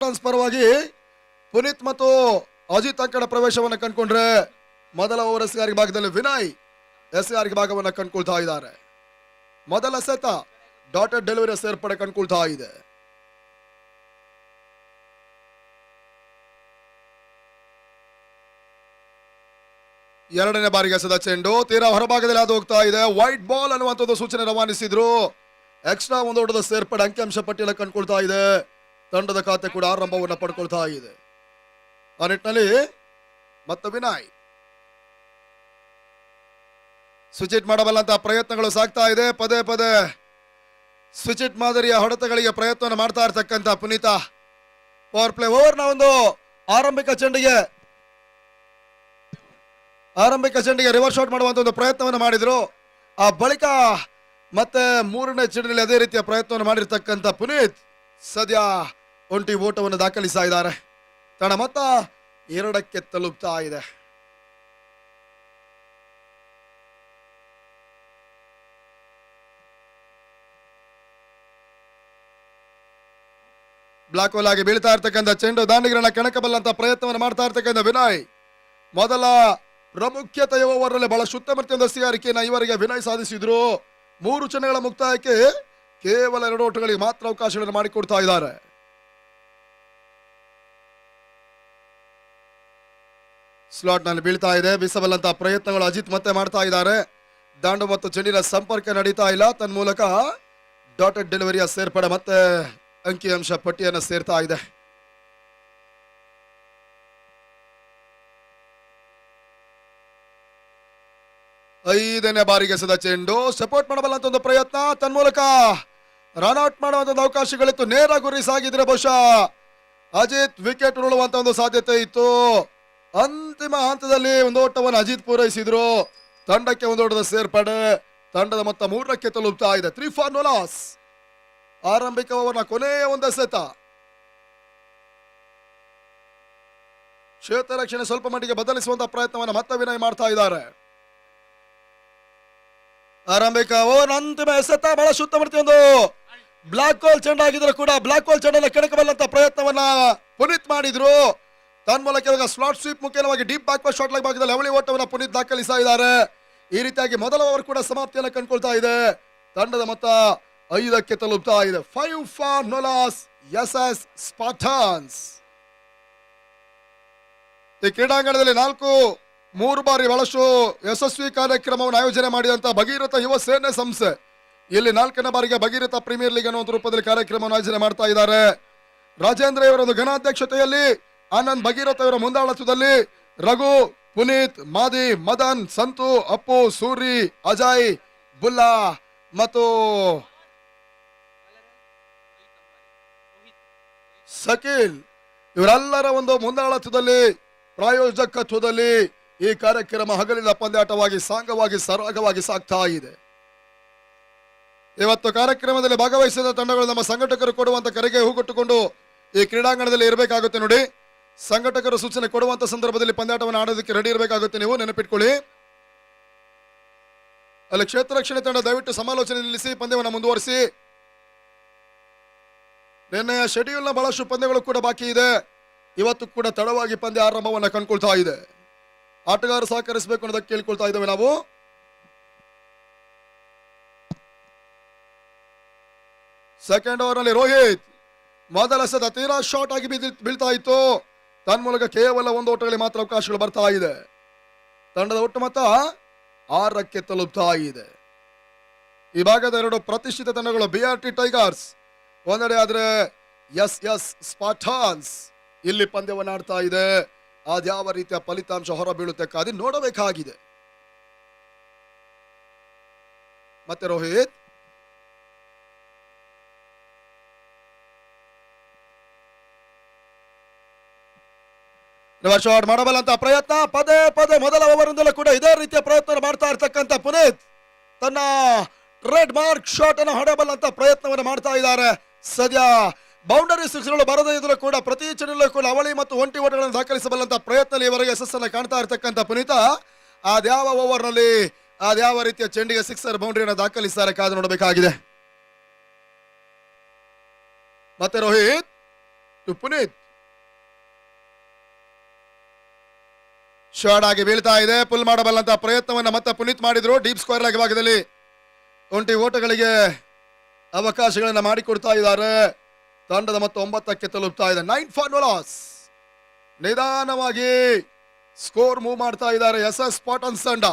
ಪರವಾಗಿ ಪುನೀತ್ ಮತ್ತು ಅಜಿತ್ ಅಂಕಣ ಪ್ರವೇಶವನ್ನು ಕಂಡುಕೊಂಡ್ರೆ ಮೊದಲ ಓವರ್ ಎಸ್ಆರ್ ಭಾಗದಲ್ಲಿ ವಿನಯ್ ಎಸ್ಆರ್ ಭಾಗವನ್ನು ಕಂಡುಕೊಳ್ತಾ ಇದ್ದಾರೆ. ಮೊದಲ ಸೆತ ಡಾಟೆಡ್ ಡೆಲಿವರಿ ಸೇರ್ಪಡೆ ಕಂಡುಕೊಳ್ತಾ ಇದೆ. ಎರಡನೇ ಬಾರಿಗೆ ಎಸೆದ ಚೆಂಡು ತೀರಾ ಹೊರಭಾಗದಲ್ಲಿ ಅದು ಹೋಗ್ತಾ ಇದೆ. ವೈಟ್ ಬಾಲ್ ಅನ್ನುವಂಥದ್ದು ಸೂಚನೆ ರವಾನಿಸಿದ್ರು. ಎಕ್ಸ್ಟ್ರಾ ಒಂದು ಓಟದ ಸೇರ್ಪಡೆ ಅಂಕಿಅಂಶ ಪಟ್ಟಿಯಲ್ಲಿ ಕಂಡುಕೊಳ್ತಾ ಇದೆ. ತಂಡದ ಖಾತೆ ಕೂಡ ಆರಂಭವನ್ನು ಪಡ್ಕೊಳ್ತಾ ಇದೆ. ಆ ನಿಟ್ಟಿನಲ್ಲಿ ಮತ್ತೆ ವಿನಯ್ ಸ್ವಿಚ್ ಮಾಡಬಲ್ಲಂತಹ ಪ್ರಯತ್ನಗಳು ಸಾಗ್ತಾ ಇದೆ. ಪದೇ ಪದೇ ಸ್ವಿಚ್ ಮಾದರಿಯ ಹೊಡೆತಗಳಿಗೆ ಪ್ರಯತ್ನವನ್ನು ಮಾಡ್ತಾ ಇರ್ತಕ್ಕಂಥ ಪುನೀತ ಪವರ್ ಪ್ಲೇ ಓವರ್ನ ಒಂದು ಆರಂಭಿಕ ಚೆಂಡಿಗೆ ರಿವರ್ಸ್ ಶಾಟ್ ಮಾಡುವಂತ ಒಂದು ಪ್ರಯತ್ನವನ್ನು ಮಾಡಿದ್ರು. ಆ ಬಳಿಕ ಮತ್ತೆ ಮೂರನೇ ಚೆಂಡಿನಲ್ಲಿ ಅದೇ ರೀತಿಯ ಪ್ರಯತ್ನವನ್ನು ಮಾಡಿರ್ತಕ್ಕಂಥ ಪುನೀತ್ ಸದ್ಯ ಒಂಟಿ ಓಟವನ್ನು ದಾಖಲಿಸ್ತಾ ಇದ್ದಾರೆ. ತನ್ನ ಮೊತ್ತ 2ಕ್ಕೆ ತಲುಪ್ತಾ ಇದೆ. ಬ್ಲಾಕ್ ಹೋಲ್ ಆಗಿ ಬೀಳ್ತಾ ಇರ್ತಕ್ಕಂಥ ಚೆಂಡು ದಾಂಡಿಗರನ್ನ ಕೆಣಕಬಲ್ಲಂತ ಪ್ರಯತ್ನವನ್ನು ಮಾಡ್ತಾ ಇರ್ತಕ್ಕಂಥ ವಿನಯ್ ಮೊದಲ ಪ್ರಾಮುಖ್ಯತೆಯ ಓವರ್ನಲ್ಲಿ ಬಹಳ ಶುದ್ಧಮರ್ತಿಯೊಂದು ಸಿಆರಿಕೆಯನ್ನು ಇವರಿಗೆ ವಿನಯ್ ಸಾಧಿಸಿದ್ರು. 3 ಚೆಂಡುಗಳ ಮುಕ್ತಾಯಕ್ಕೆ ಕೇವಲ 2 ಓಟಗಳಿಗೆ ಮಾತ್ರ ಅವಕಾಶಗಳನ್ನು ಮಾಡಿಕೊಡ್ತಾ ಇದ್ದಾರೆ. ಸ್ಲಾಟ್ ನಲ್ಲಿ ಬೀಳ್ತಾ ಇದೆ. ಬೀಸಬಲ್ಲಂತ ಪ್ರಯತ್ನಗಳು ಅಜಿತ್ ಮತ್ತೆ ಮಾಡ್ತಾ ಇದ್ದಾರೆ. ದಾಂಡು ಮತ್ತು ಚೆಂಡಿನ ಸಂಪರ್ಕ ನಡೀತಾ ಇಲ್ಲ. ತನ್ಮೂಲಕ ಡಾಟೆಡ್ ಡೆಲಿವರಿಯ ಸೇರ್ಪಡೆ ಮತ್ತೆ ಅಂಕಿಅಂಶ ಪಟ್ಟಿಯನ್ನು ಸೇರ್ತಾ ಇದೆ. ಐದನೇ ಬಾರಿಗೆ ಎಸೆದ ಚೆಂಡು ಸಪೋರ್ಟ್ ಮಾಡಬಲ್ಲಂತ ಒಂದು ಪ್ರಯತ್ನ. ತನ್ಮೂಲಕ ರನ್ಔಟ್ ಮಾಡುವಂತ ಅವಕಾಶಗಳಿತ್ತು. ನೇರ ಗುರಿ ಸಾಗಿದ್ರೆ ಬಹುಶಃ ಅಜಿತ್ ವಿಕೆಟ್ ಉರುಳುವಂತ ಒಂದು ಸಾಧ್ಯತೆ ಇತ್ತು. ಅಂತಿಮ ಹಂತದಲ್ಲಿ ಒಂದು ಓಟವನ್ನು ಅಜಿತ್ ಪೂರೈಸಿದ್ರು. ತಂಡಕ್ಕೆ ಒಂದು ಓಟದ ಸೇರ್ಪಡೆ. ತಂಡದ ಮೊತ್ತ 3ಕ್ಕೆ ತಲುಪ್ತಾ ಇದೆ. 3 ಫಾರ್ ನೋ ಲಾಸ್. ಆರಂಭಿಕ ಓವರ್ನ ಕೊನೆಯ ಒಂದು ಎಸೆತ. ಕ್ಷೇತ್ರ ರಕ್ಷಣೆ ಸ್ವಲ್ಪ ಮಟ್ಟಿಗೆ ಬದಲಿಸುವಂತಹ ಪ್ರಯತ್ನವನ್ನು ಮತ್ತೆ ವಿನಯ್ ಮಾಡ್ತಾ ಇದ್ದಾರೆ. ಆರಂಭಿಕ ಓವರ್ ಅಂತಿಮ ಎಸೆತ ಬಹಳ ಶುದ್ಧಮರ್ತಿ ಒಂದು ಬ್ಲಾಕ್ ಹೋಲ್ ಚೆಂಡಾಗಿದ್ರು ಕೂಡ ಬ್ಲಾಕ್ ಹೋಲ್ ಚೆಂಡನ್ನು ಕೆಣಕಬಲ್ಲಂತ ಪ್ರಯತ್ನವನ್ನ ಪುನೀತ್ ಮಾಡಿದ್ರು. ತನ್ಮೂಲಕ ಇವಾಗ ಸ್ಲಾಟ್ ಸ್ವೀಪ್ ಮುಖೇನವಾಗಿ ಡೀಪ್ ಬ್ಯಾಕ್ ಶಾಟ್ ಲೆಗ್ ಭಾಗದಲ್ಲಿ ಅವಳಿ ಓಟವನ್ನು ಪುನೀತ್ ದಾಖಲಿಸ್ತಾ ಇದ್ದಾರೆ. ಈ ರೀತಿಯಾಗಿ ಮೊದಲ ಓವರ್ ಕೂಡ ಸಮಾಪ್ತಿಯನ್ನು ಕಂಡುಕೊಳ್ತಾ ಇದೆ. ತಂಡದ ಮೊತ್ತ 5ಕ್ಕೆ ತಲುಪ್ತಾ ಇದೆ. 5 ಫಾರ್ ನೋ ಲಾಸ್ ಎಸ್ಎಸ್ ಸ್ಪಾರ್ಟನ್ಸ್. ಈ ಕ್ರೀಡಾಂಗಣದಲ್ಲಿ 3 ಬಾರಿ ಬಹಳಷ್ಟು ಯಶಸ್ವಿ ಕಾರ್ಯಕ್ರಮವನ್ನು ಆಯೋಜನೆ ಮಾಡಿದಂತಹ ಭಗೀರಥ ಯುವ ಸೇನೆ ಸಂಸ್ಥೆ ಇಲ್ಲಿ 4ನೇ ಬಾರಿಗೆ ಭಗೀರಥ ಪ್ರೀಮಿಯರ್ ಲೀಗ್ ಅನ್ನೋ ರೂಪದಲ್ಲಿ ಕಾರ್ಯಕ್ರಮವನ್ನು ಆಯೋಜನೆ ಮಾಡ್ತಾ ಇದ್ದಾರೆ. ರಾಜೇಂದ್ರ ಇವರ ಒಂದು ಘನಾಧ್ಯಕ್ಷತೆಯಲ್ಲಿ, ಆನಂದ್ ಭಗೀರಥ ಇವರ ಮುಂದಾಳತ್ವದಲ್ಲಿ ರಘು, ಪುನೀತ್, ಮಾದಿ, ಮದನ್, ಸಂತು, ಅಪ್ಪು, ಸೂರಿ, ಅಜಯ್, ಬುಲ್ಲಾ ಮತ್ತು ಸಕೀಲ್ ಇವರೆಲ್ಲರ ಒಂದು ಮುಂದಾಳತ್ವದಲ್ಲಿ ಪ್ರಾಯೋಜಕತ್ವದಲ್ಲಿ ಈ ಕಾರ್ಯಕ್ರಮ ಹಗಲಿನ ಪಂದ್ಯಾಟವಾಗಿ ಸಾಂಗವಾಗಿ ಸರಾಗವಾಗಿ ಸಾಗ್ತಾ ಇದೆ. ಇವತ್ತು ಕಾರ್ಯಕ್ರಮದಲ್ಲಿ ಭಾಗವಹಿಸಿದ ತಂಡಗಳು ನಮ್ಮ ಸಂಘಟಕರು ಕೊಡುವಂತ ಕರೆಗೆ ಹೂಗೊಟ್ಟುಕೊಂಡು ಈ ಕ್ರೀಡಾಂಗಣದಲ್ಲಿ ಇರಬೇಕಾಗುತ್ತೆ. ನೋಡಿ, ಸಂಘಟಕರು ಸೂಚನೆ ಕೊಡುವಂತ ಸಂದರ್ಭದಲ್ಲಿ ಪಂದ್ಯಾಟವನ್ನು ಆಡೋದಕ್ಕೆ ರೆಡಿ ಇರಬೇಕಾಗುತ್ತೆ. ನೀವು ನೆನಪಿಟ್ಕೊಳ್ಳಿ. ಅಲ್ಲಿ ಕ್ಷೇತ್ರ ರಕ್ಷಣೆ ತಂಡ ದಯವಿಟ್ಟು ಸಮಾಲೋಚನೆ ನಿಲ್ಲಿಸಿ ಪಂದ್ಯವನ್ನು ಮುಂದುವರಿಸಿ. ನಿನ್ನೆಯ ಶೆಡ್ಯೂಲ್ನ ಬಹಳಷ್ಟು ಪಂದ್ಯಗಳು ಕೂಡ ಬಾಕಿ ಇದೆ. ಇವತ್ತು ಕೂಡ ತಡವಾಗಿ ಪಂದ್ಯ ಆರಂಭವನ್ನು ಕಂಡುಕೊಳ್ತಾ ಇದೆ. ಆಟಗಾರರು ಸಹಕರಿಸಬೇಕು ಅನ್ನೋದಕ್ಕೆ ಕೇಳ್ಕೊಳ್ತಾ ಇದ್ದೇವೆ ನಾವು. ಸೆಕೆಂಡ್ ಓವರ್ ನಲ್ಲಿ ರೋಹಿತ್ ಮೊದಲ ಸದ ತೀರಾ ಶಾರ್ಟ್ ಆಗಿ ಬೀಳ್ತಾ ಇತ್ತು. ತನ್ಮೂಲಕ ಕೇವಲ 1 ಓಟಗಳಿಗೆ ಮಾತ್ರ ಅವಕಾಶಗಳು ಬರ್ತಾ ಇದೆ. ತಂಡದ ಒಟ್ಟು ಮೊತ್ತ 6ಕ್ಕೆ ತಲುಪ್ತಾ ಇದೆ. ಈ ಭಾಗದ 2 ಪ್ರತಿಷ್ಠಿತ ತಂಡಗಳು BRT ಟೈಗರ್ಸ್ ಒಂದೆಡೆ ಆದ್ರೆ ಎಸ್ ಸ್ಪಾರ್ಟನ್ಸ್ ಇಲ್ಲಿ ಪಂದ್ಯವನ್ನು ಆಡ್ತಾ ಇದೆ. ಅದ್ಯಾವ ರೀತಿಯ ಫಲಿತಾಂಶ ಹೊರ ಬೀಳುತ್ತೆ ಕಾದಿ ನೋಡಬೇಕಾಗಿದೆ. ಮತ್ತೆ ರೋಹಿತ್ ರಿವರ್ಸ್ ಶಾಟ್ ಮಾಡಬಲ್ಲಂತ ಪ್ರಯತ್ನ. ಪದೇ ಪದೇ ಮೊದಲ ಓವರ್ನಿಂದಲೂ ಕೂಡ ಇದೇ ರೀತಿಯ ಪ್ರಯತ್ನ ಮಾಡ್ತಾ ಇರ್ತಕ್ಕಂಥ ಪುನೀತ್ ತನ್ನ ಟ್ರೇಡ್ ಮಾರ್ಕ್ ಶಾಟ್ ಅನ್ನು ಹೊಡೆಯಬಲ್ಲಂತ ಪ್ರಯತ್ನವನ್ನು ಮಾಡ್ತಾ ಇದ್ದಾರೆ. ಸದ್ಯ ಬೌಂಡರಿ ಸಿಕ್ಸ್ಗಳು ಬರದೇ ಇದ್ರೂ ಕೂಡ ಪ್ರತಿ ಚೆಂಡಲ್ಲೂ ಕೂಡ ಅವಳಿ ಮತ್ತು ಒಂಟಿ ಓಟಗಳನ್ನು ದಾಖಲಿಸಬಲ್ಲಂತ ಪ್ರಯತ್ನದಲ್ಲಿ ಇವರೆಗೆ ಯಶಸ್ಸನ್ನು ಕಾಣ್ತಾ ಇರ್ತಕ್ಕಂಥ ಪುನೀತ ಅದ್ಯಾವ ಓವರ್ನಲ್ಲಿ ಅದ್ಯಾವ ರೀತಿಯ ಚೆಂಡಿಗೆ ಸಿಕ್ಸರ್ ಬೌಂಡ್ರಿಯನ್ನು ದಾಖಲಿಸ್ತಾರೆ ಕಾದು ನೋಡಬೇಕಾಗಿದೆ. ಮತ್ತೆ ರೋಹಿತ್ ಟು ಪುನೀತ್. ಶಾರ್ಟ್ ಆಗಿ ಬೀಳ್ತಾ ಇದೆ. ಪುಲ್ ಮಾಡಬಲ್ಲಂತ ಪ್ರಯತ್ನವನ್ನ ಮತ್ತೆ ಪುನೀತ್ ಮಾಡಿದ್ರು. ಡೀಪ್ ಸ್ಕ್ವೇರ್ ಲೆಗ್ ಭಾಗದಲ್ಲಿ 20 ಓಟಗಳಿಗೆ ಅವಕಾಶಗಳನ್ನ ಮಾಡಿಕೊಡ್ತಾ ಇದ್ದಾರೆ. ತಂಡದ ಮತ್ತು 9ಕ್ಕೆ ತಲುಪ್ತಾ ಇದೆ. 9 ಫಾರ್ ನೋ ಲಾಸ್. ನಿಧಾನವಾಗಿ ಸ್ಕೋರ್ ಮೂವ್ ಮಾಡ್ತಾ ಇದ್ದಾರೆ ಎಸ್ ಸ್ಪಾಟನ್ಸ್ ತಂಡ.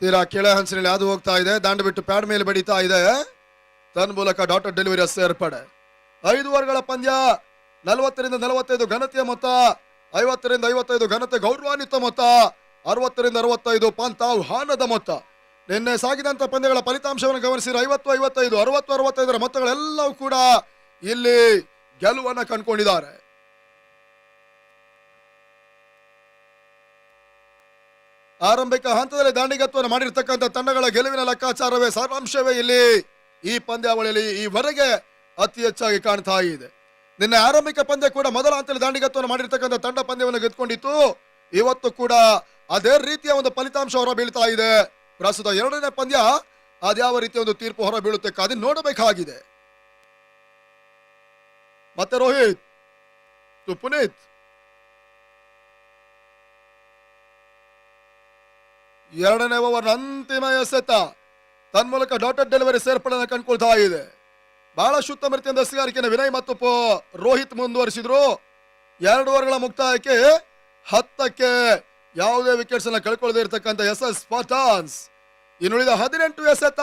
ತೀರಾ ಕೆಳ ಹಂಚಿನಲ್ಲಿ ಅದು ಹೋಗ್ತಾ ಇದೆ. ದಾಂಡು ಬಿಟ್ಟು ಪ್ಯಾಡ್ ಮೇಲೆ ಬಡಿತಾ ಇದೆ. ತನ್ನ ಮೂಲಕ ಡಾಟರ್ ಡೆಲಿವರಿ ಸೇರ್ಪಡೆ. 5 ಓವರ್ಗಳ ಪಂದ್ಯ. 40ರಿಂದ 45 ಘನತೆಯ ಮೊತ್ತ, 50ರಿಂದ 55 ಘನತೆ ಗೌರವಾನ್ವಿತ ಮೊತ್ತ, 60ರಿಂದ 65 ಪಂತಾಹ್ವಾನದ ಮೊತ್ತ. ನಿನ್ನೆ ಸಾಗಿದಂತ ಪಂದ್ಯಗಳ ಫಲಿತಾಂಶವನ್ನು ಗಮನಿಸಿದ್ರೆ 50, 55, 60, 65ರ ಮೊತ್ತಗಳೆಲ್ಲವೂ ಕೂಡ ಇಲ್ಲಿ ಗೆಲುವನ್ನ ಕಂಡುಕೊಂಡಿದ್ದಾರೆ. ಆರಂಭಿಕ ಹಂತದಲ್ಲಿ ದಾಂಡಿಗತ್ವವನ್ನು ಮಾಡಿರ್ತಕ್ಕಂಥ ತಂಡಗಳ ಗೆಲುವಿನ ಲೆಕ್ಕಾಚಾರವೇ ಸಾರಾಂಶವೇ ಇಲ್ಲಿ ಈ ಪಂದ್ಯಾವಳಿಯಲ್ಲಿ ಈವರೆಗೆ ಅತಿ ಹೆಚ್ಚಾಗಿ ಕಾಣ್ತಾ ಇದೆ. ನಿನ್ನೆ ಆರಂಭಿಕ ಪಂದ್ಯ ಕೂಡ ಮೊದಲ ಹಂತದಲ್ಲಿ ದಾಂಡಿಗತ್ವವನ್ನು ಮಾಡಿರ್ತಕ್ಕಂಥ ತಂಡ ಪಂದ್ಯವನ್ನು ಗೆದ್ದುಕೊಂಡಿತ್ತು. ಇವತ್ತು ಕೂಡ ಅದೇ ರೀತಿಯ ಒಂದು ಫಲಿತಾಂಶ ಹೊರ ಬೀಳ್ತಾ ಇದೆ. ಪ್ರಸ್ತುತ 2ನೇ ಪಂದ್ಯ ಅದ್ಯಾವ ರೀತಿಯ ಒಂದು ತೀರ್ಪು ಹೊರ ಬೀಳುತ್ತೆ ಕಾದು ನೋಡಬೇಕಾಗಿದೆ. ಮತ್ತೆ ರೋಹಿತ್ ಟು ಪುನೀತ್. 2ನೇ ಓವರ್ ಅಂತಿಮ ಎಸೆತ. ತನ್ಮೂಲಕ ಡಾಟರ್ ಡೆಲಿವರಿ ಸೇರ್ಪಡೆ ಕಂಡುಕೊಳ್ತಾ ಇದೆ. ಬಹಳ ಶುದ್ಧ ಮೃತಿಯಿಂದ ಎಸೆಗಾರಿಕೆಯನ್ನು ವಿನಯ್ ಮತ್ತು ರೋಹಿತ್ ಮುಂದುವರಿಸಿದ್ರು. 2 ಓವರ್ಗಳ ಮುಕ್ತಾಯಕ್ಕೆ 10ಕ್ಕೆ ಯಾವುದೇ ವಿಕೆಟ್ಸ್ ಅನ್ನ ಕಳ್ಕೊಳ್ಳದೆ ಇರತಕ್ಕಂಥ ಎಸ್ ಸ್ಪಾಟನ್ಸ್. ಇನ್ನುಳಿದ 18 ಎಸೆತ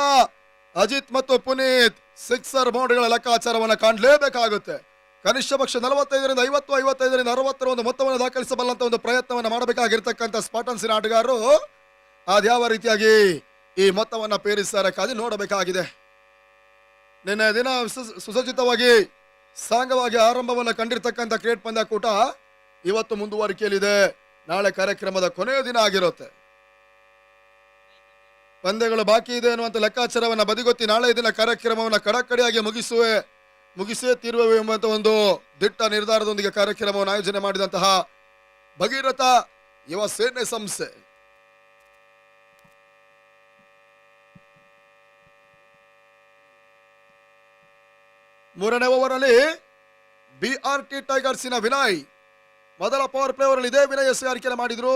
ಅಜಿತ್ ಮತ್ತು ಪುನೀತ್ ಸಿಕ್ಸರ್ ಬೌಂಡ್ರಿಗಳ ಲೆಕ್ಕಾಚಾರವನ್ನು ಕಾಣಲೇಬೇಕಾಗುತ್ತೆ. ಕನಿಷ್ಠ ಪಕ್ಷ 45ರಿಂದ 50, 55ರಿಂದ 60ರ ಒಂದು ಮೊತ್ತವನ್ನು ದಾಖಲಿಸಬಲ್ಲಂತ ಒಂದು ಪ್ರಯತ್ನವನ್ನು ಮಾಡಬೇಕಾಗಿರ್ತಕ್ಕಂಥ ಸ್ಪಾಟನ್ಸಿನ ಆಟಗಾರರು ಅದ್ಯಾವ ರೀತಿಯಾಗಿ ಈ ಮೊತ್ತವನ್ನ ಪೇರಿಸ್ತಾರೆ ಕಾದು ನೋಡಬೇಕಾಗಿದೆ. ನಿನ್ನೆ ದಿನ ಸುಸಜ್ಜಿತವಾಗಿ ಸಾಂಗವಾಗಿ ಆರಂಭವನ್ನು ಕಂಡಿರ್ತಕ್ಕಂಥ ಕ್ರಿಕೆಟ್ ಪಂದ್ಯಕೂಟ ಇವತ್ತು ಮುಂದುವರಿಕೆಯಲ್ಲಿದೆ. ನಾಳೆ ಕಾರ್ಯಕ್ರಮದ ಕೊನೆಯ ದಿನ ಆಗಿರುತ್ತೆ. ಪಂದ್ಯಗಳು ಬಾಕಿ ಇದೆ ಅನ್ನುವಂಥ ಲೆಕ್ಕಾಚಾರವನ್ನು ಬದಿಗೊತ್ತಿ ನಾಳೆ ದಿನ ಕಾರ್ಯಕ್ರಮವನ್ನು ಕಡಕಡಿಯಾಗಿ ಮುಗಿಸೇ ತೀರುವೆ ಎಂಬಂತ ಒಂದು ದಿಟ್ಟ ನಿರ್ಧಾರದೊಂದಿಗೆ ಕಾರ್ಯಕ್ರಮವನ್ನು ಆಯೋಜನೆ ಮಾಡಿದಂತಹ ಭಗೀರಥ ಯುವ ಸೇನೆ ಸಂಸ್ಥೆ. ಮೂರನೇ ಓವರ್ ಅಲ್ಲಿ BRT ಟೈಗರ್ಸಿನ ವಿನಯ್ ಮೊದಲ ಪವರ್ ಪ್ಲೇ ಓವರ್ ಇದೇ ವಿನಯ್ ಎಸೆಗಾರಿಕೆ ಮಾಡಿದ್ರು.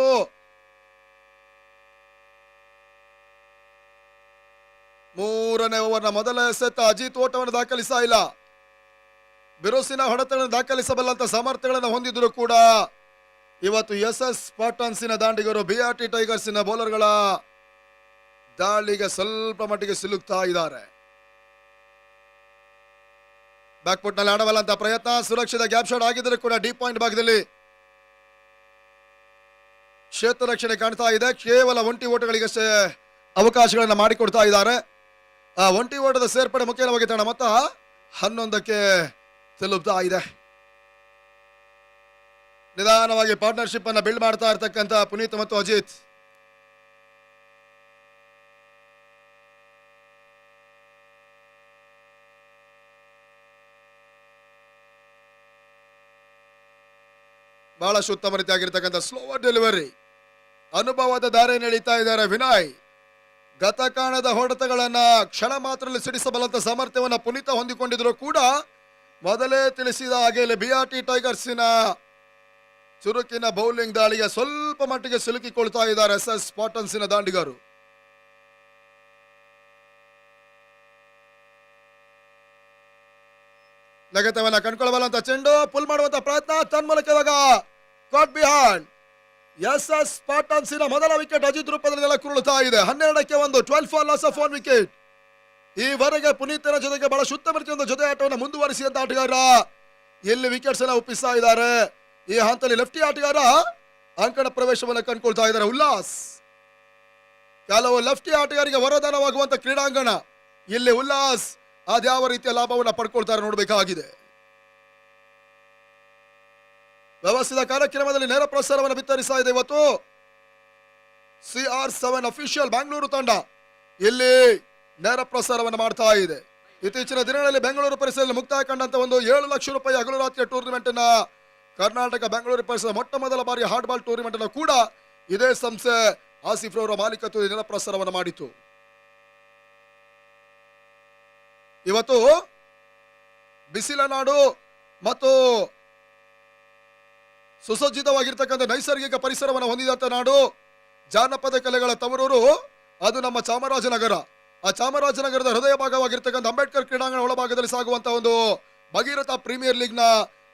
ಮೂರನೇ ಓವರ್ನ ಮೊದಲ ಎಸೆತ ಅಜಿತ್ ಓಟವನ್ನು ದಾಖಲಿಸ ಇಲ್ಲ. ಬಿರುಸಿನ ಹೊಡೆತಗಳನ್ನು ದಾಖಲಿಸಬಲ್ಲಂತ ಸಾಮರ್ಥ್ಯಗಳನ್ನು ಹೊಂದಿದ್ರು ಕೂಡ ಇವತ್ತು ಎಸ್ ಸ್ಪಾಟನ್ಸಿನ ದಾಂಡಿಗರು BRT ಟೈಗರ್ಸಿನ ಬೌಲರ್ಗಳ ದಾಳಿಗೆ ಸ್ವಲ್ಪ ಮಟ್ಟಿಗೆ ಸಿಲುಕ್ತಾ ಇದ್ದಾರೆ. ಬ್ಯಾಕ್ಫುಟ್ ನಲ್ಲಿ ಆಡಬಲ್ಲಂತ ಪ್ರಯತ್ನ, ಸುರಕ್ಷಿತ ಗ್ಯಾಪ್ ಶಾಟ್ ಆಗಿದ್ದರೂ ಕೂಡ ಡೀಪ್ ಪಾಯಿಂಟ್ ಭಾಗದಲ್ಲಿ ಕ್ಷೇತ್ರ ರಕ್ಷಣೆ ಕಾಣ್ತಾ ಇದೆ. ಕೇವಲ 1 ಓಟಗಳಿಗಷ್ಟೇ ಅವಕಾಶಗಳನ್ನು ಮಾಡಿಕೊಡ್ತಾ ಇದ್ದಾರೆ. ಆ 1 ಓಟದ ಸೇರ್ಪಡೆ ಮುಖ್ಯವಾಗಿ ತಂಡ ಮೊತ್ತ 11ಕ್ಕೆ ತಲುಪ್ತಾ ಇದೆ. ನಿಧಾನವಾಗಿ ಪಾರ್ಟ್ನರ್ಶಿಪ್ ಅನ್ನ ಬಿಲ್ಡ್ ಮಾಡ್ತಾ ಇರ್ತಕ್ಕಂಥ ಪುನೀತ್ ಮತ್ತು ಅಜಿತ್. ಬಹಳಷ್ಟು ಉತ್ತಮ ರೀತಿಯಾಗಿರ್ತಕ್ಕಂಥ ಸ್ಲೋವರ್ ಡೆಲಿವರಿ ಅನುಭವದ ದಾರಿಯನ್ನು ಎಳಿತಾ ಇದ್ದಾರೆ ವಿನಯ್. ಗತಕಾಣದ ಹೊಡೆತಗಳನ್ನ ಕ್ಷಣ ಮಾತ್ರದಲ್ಲಿ ಸಿಡಿಸಬಲ್ಲಂತ ಸಾಮರ್ಥ್ಯವನ್ನ ಪುನೀತ ಹೊಂದಿಕೊಂಡಿದ್ರು ಕೂಡ ಮೊದಲೇ ತಿಳಿಸಿದ ಹಾಗೆ ಇಲ್ಲಿ BRT ಟೈಗರ್ಸಿನ ಚುರುಕಿನ ಬೌಲಿಂಗ್ ದಾಳಿಗೆ ಸ್ವಲ್ಪ ಮಟ್ಟಿಗೆ ಸಿಲುಕಿಕೊಳ್ತಾ ಇದ್ದಾರೆ ಎಸ್ ಸ್ಪಾಟನ್ಸಿನ ದಾಂಡಿಗರು. ಲಗತ್ತವನ್ನ ಕಂಡುಕೊಳ್ಳಬಲ್ಲಂತ ಚೆಂಡು ಪುಲ್ ಮಾಡುವಂತ ಪ್ರಯತ್ನ. ತನ್ಮೂಲಕ ಇವಾಗ ಕಾಟ್ ಬಿಹೈಂಡ್ ಎಸ್ ಸ್ಪಾಟನ್ಸಿನ ಮೊದಲ ವಿಕೆಟ್ ಅಜಿತ್ ರೂಪದಲ್ಲಿ ಕುರುಳುತ್ತಾ ಇದೆ. 12ಕ್ಕೆ 1, 12 ಫಾರ್ ಲಾಸ್ ಆಫ್ 1 ವಿಕೆಟ್. ಈವರೆಗೆ ಪುನೀತನ ಜೊತೆಗೆ ಬಹಳ ಶುದ್ಧ ಮೃತಿಯೊಂದು ಜೊತೆ ಆಟವನ್ನು ಮುಂದುವರಿಸಿದಂತ ಆಟಗಾರ ಇಲ್ಲಿ ವಿಕೆಟ್ಸ್ ಅನ್ನ ಒಪ್ಪಿಸ್ತಾ ಇದ್ದಾರೆ. ಈ ಹಂತದಲ್ಲಿ ಲೆಫ್ಟಿ ಆಟಗಾರ ಅಂಕಣ ಪ್ರವೇಶವನ್ನು ಕಂಡುಕೊಳ್ತಾ ಇದ್ದಾರೆ ಉಲ್ಲಾಸ್. ಕೆಲವು ಲೆಫ್ಟಿ ಆಟಗಾರಿಗೆ ವರದಾನವಾಗುವಂತ ಕ್ರೀಡಾಂಗಣ ಇಲ್ಲಿ ಉಲ್ಲಾಸ್ ಅದ್ಯಾವ ರೀತಿಯ ಲಾಭವನ್ನು ಪಡ್ಕೊಳ್ತಾರೆ ನೋಡಬೇಕಾಗಿದೆ. ವ್ಯವಸ್ಥಿತ ಕಾರ್ಯಕ್ರಮದಲ್ಲಿ ನೇರ ಪ್ರಸಾರವನ್ನು ಬಿತ್ತರಿಸ್ತಾ ಇದೆ ಇವತ್ತು CR7 ಅಫಿಷಿಯಲ್ ಬ್ಯಾಂಗ್ಳೂರು ತಂಡ ಇಲ್ಲಿ ನೇರ ಪ್ರಸಾರವನ್ನು ಮಾಡ್ತಾ ಇದೆ. ಇತ್ತೀಚಿನ ದಿನಗಳಲ್ಲಿ ಬೆಂಗಳೂರು ಪರಿಸರದಲ್ಲಿ ಮುಕ್ತಾಯ ಕಂಡಂತ ಒಂದು 7 ಲಕ್ಷ ರೂಪಾಯಿ ಹಗಲು ರಾತ್ರಿಯ ಟೂರ್ನಿಮೆಂಟ್ ಅನ್ನ ಕರ್ನಾಟಕ ಬೆಂಗಳೂರು ಪರಿಸರ ಮೊಟ್ಟ ಮೊದಲ ಬಾರಿ ಹಾರ್ಡ್ ಬಾಲ್ ಟೂರ್ನಿಮೆಂಟ್ ಅನ್ನು ಕೂಡ ಇದೇ ಸಂಸ್ಥೆ ಆಸಿಫ್ ರವರ ಮಾಲೀಕತ್ವದ ನೆಲ ಪ್ರಸಾರವನ್ನು ಮಾಡಿತು. ಇವತ್ತು ಬಿಸಿಲ ನಾಡು ಮತ್ತು ಸುಸಜ್ಜಿತವಾಗಿರ್ತಕ್ಕಂಥ ನೈಸರ್ಗಿಕ ಪರಿಸರವನ್ನು ಹೊಂದಿದಂತ ನಾಡು, ಜಾನಪದ ಕಲೆಗಳ ತವರೂರು ಅದು ನಮ್ಮ ಚಾಮರಾಜನಗರ. ಆ ಚಾಮರಾಜನಗರದ ಹೃದಯ ಭಾಗವಾಗಿರ್ತಕ್ಕಂಥ ಅಂಬೇಡ್ಕರ್ ಕ್ರೀಡಾಂಗಣ ಒಳಭಾಗದಲ್ಲಿ ಸಾಗುವಂತಹ ಒಂದು ಭಗೀರಥ ಪ್ರೀಮಿಯರ್ ಲೀಗ್ ನ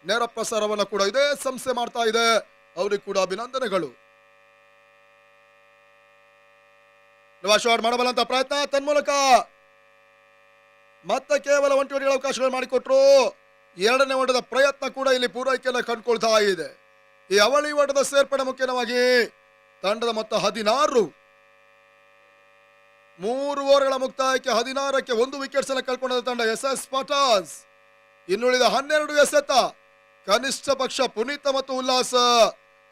ನೇರ ಪ್ರಸಾರವನ್ನು ಕೂಡ ಇದೇ ಸಂಸ್ಥೆ ಮಾಡ್ತಾ ಇದೆ. ಅವರಿಗೆ ಕೂಡ ಅಭಿನಂದನೆಗಳು. ಶಾಟ್ ಮಾಡಬಲ್ಲಂತ ಪ್ರಯತ್ನ, ತನ್ಮೂಲಕ ಮತ್ತೆ ಕೇವಲ 1 ಓಡಿಗಳ ಅವಕಾಶಗಳು ಮಾಡಿಕೊಟ್ರು. ಎರಡನೇ ಓಟದ ಪ್ರಯತ್ನ ಕೂಡ ಇಲ್ಲಿ ಪೂರೈಕೆಯನ್ನು ಕಂಡುಕೊಳ್ತಾ ಇದೆ. ಈ ಅವಳಿ ಓಟದ ಸೇರ್ಪಡೆ ಮುಖ್ಯವಾಗಿ ತಂಡದ ಮೊತ್ತ 16. 3 ಓವರ್ಗಳ ಮುಕ್ತಾಯಕ್ಕೆ 16ಕ್ಕೆ 1 ವಿಕೆಟ್ಸ್ ಅನ್ನು ಕಳ್ಕೊಂಡ ತಂಡ ಎಸ್ಎಸ್ ಸ್ಪಾಟನ್ಸ್. ಇನ್ನುಳಿದ 12 ಎಸೆತ. ಕನಿಷ್ಠ ಪಕ್ಷ ಪುನೀತ ಮತ್ತು ಉಲ್ಲಾಸ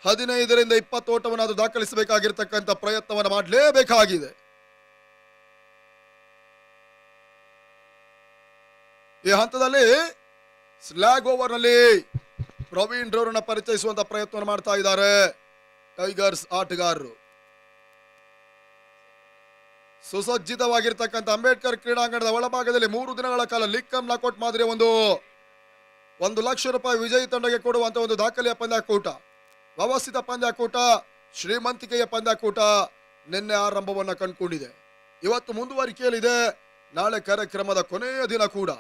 15ರಿಂದ 20 ಓಟವನ್ನು ದಾಖಲಿಸಬೇಕಾಗಿರ್ತಕ್ಕಂಥ ಪ್ರಯತ್ನವನ್ನು ಮಾಡಲೇಬೇಕಾಗಿದೆ. ಈ ಹಂತದಲ್ಲಿ ಸ್ಲಾಗ್ ಓವರ್ ನಲ್ಲಿ ಪ್ರವೀಣ್ ರವರನ್ನ ಪರಿಚಯಿಸುವಂತ ಪ್ರಯತ್ನವನ್ನು ಮಾಡ್ತಾ ಇದ್ದಾರೆ ಟೈಗರ್ಸ್ ಆಟಗಾರರು. ಸುಸಜ್ಜಿತವಾಗಿರ್ತಕ್ಕಂಥ ಅಂಬೇಡ್ಕರ್ ಕ್ರೀಡಾಂಗಣದ ಒಳಭಾಗದಲ್ಲಿ 3 ದಿನಗಳ ಕಾಲ ಲೀಗ್ ಕಮ್ ನಾಕೌಟ್ ಮಾದರಿಯ ಒಂದು ₹1,00,000 ವಿಜಯಿ ತಂಡಕ್ಕೆ ಕೊಡುವಂತ ಒಂದು ದಾಖಲೆಯ ಪಂದ್ಯಾಕೂಟ, ವ್ಯವಸ್ಥಿತ ಪಂದ್ಯಾಕೂಟ, ಶ್ರೀಮಂತಿಕೆಯ ಪಂದ್ಯಾಕೂಟ ನಿನ್ನೆ ಆರಂಭವನ್ನ ಕಂಡುಕೊಂಡಿದೆ. ಇವತ್ತು ಮುಂದುವರಿಕೆಯಲ್ಲಿದೆ. ನಾಳೆ ಕಾರ್ಯಕ್ರಮದ ಕೊನೆಯ ದಿನ ಕೂಡ.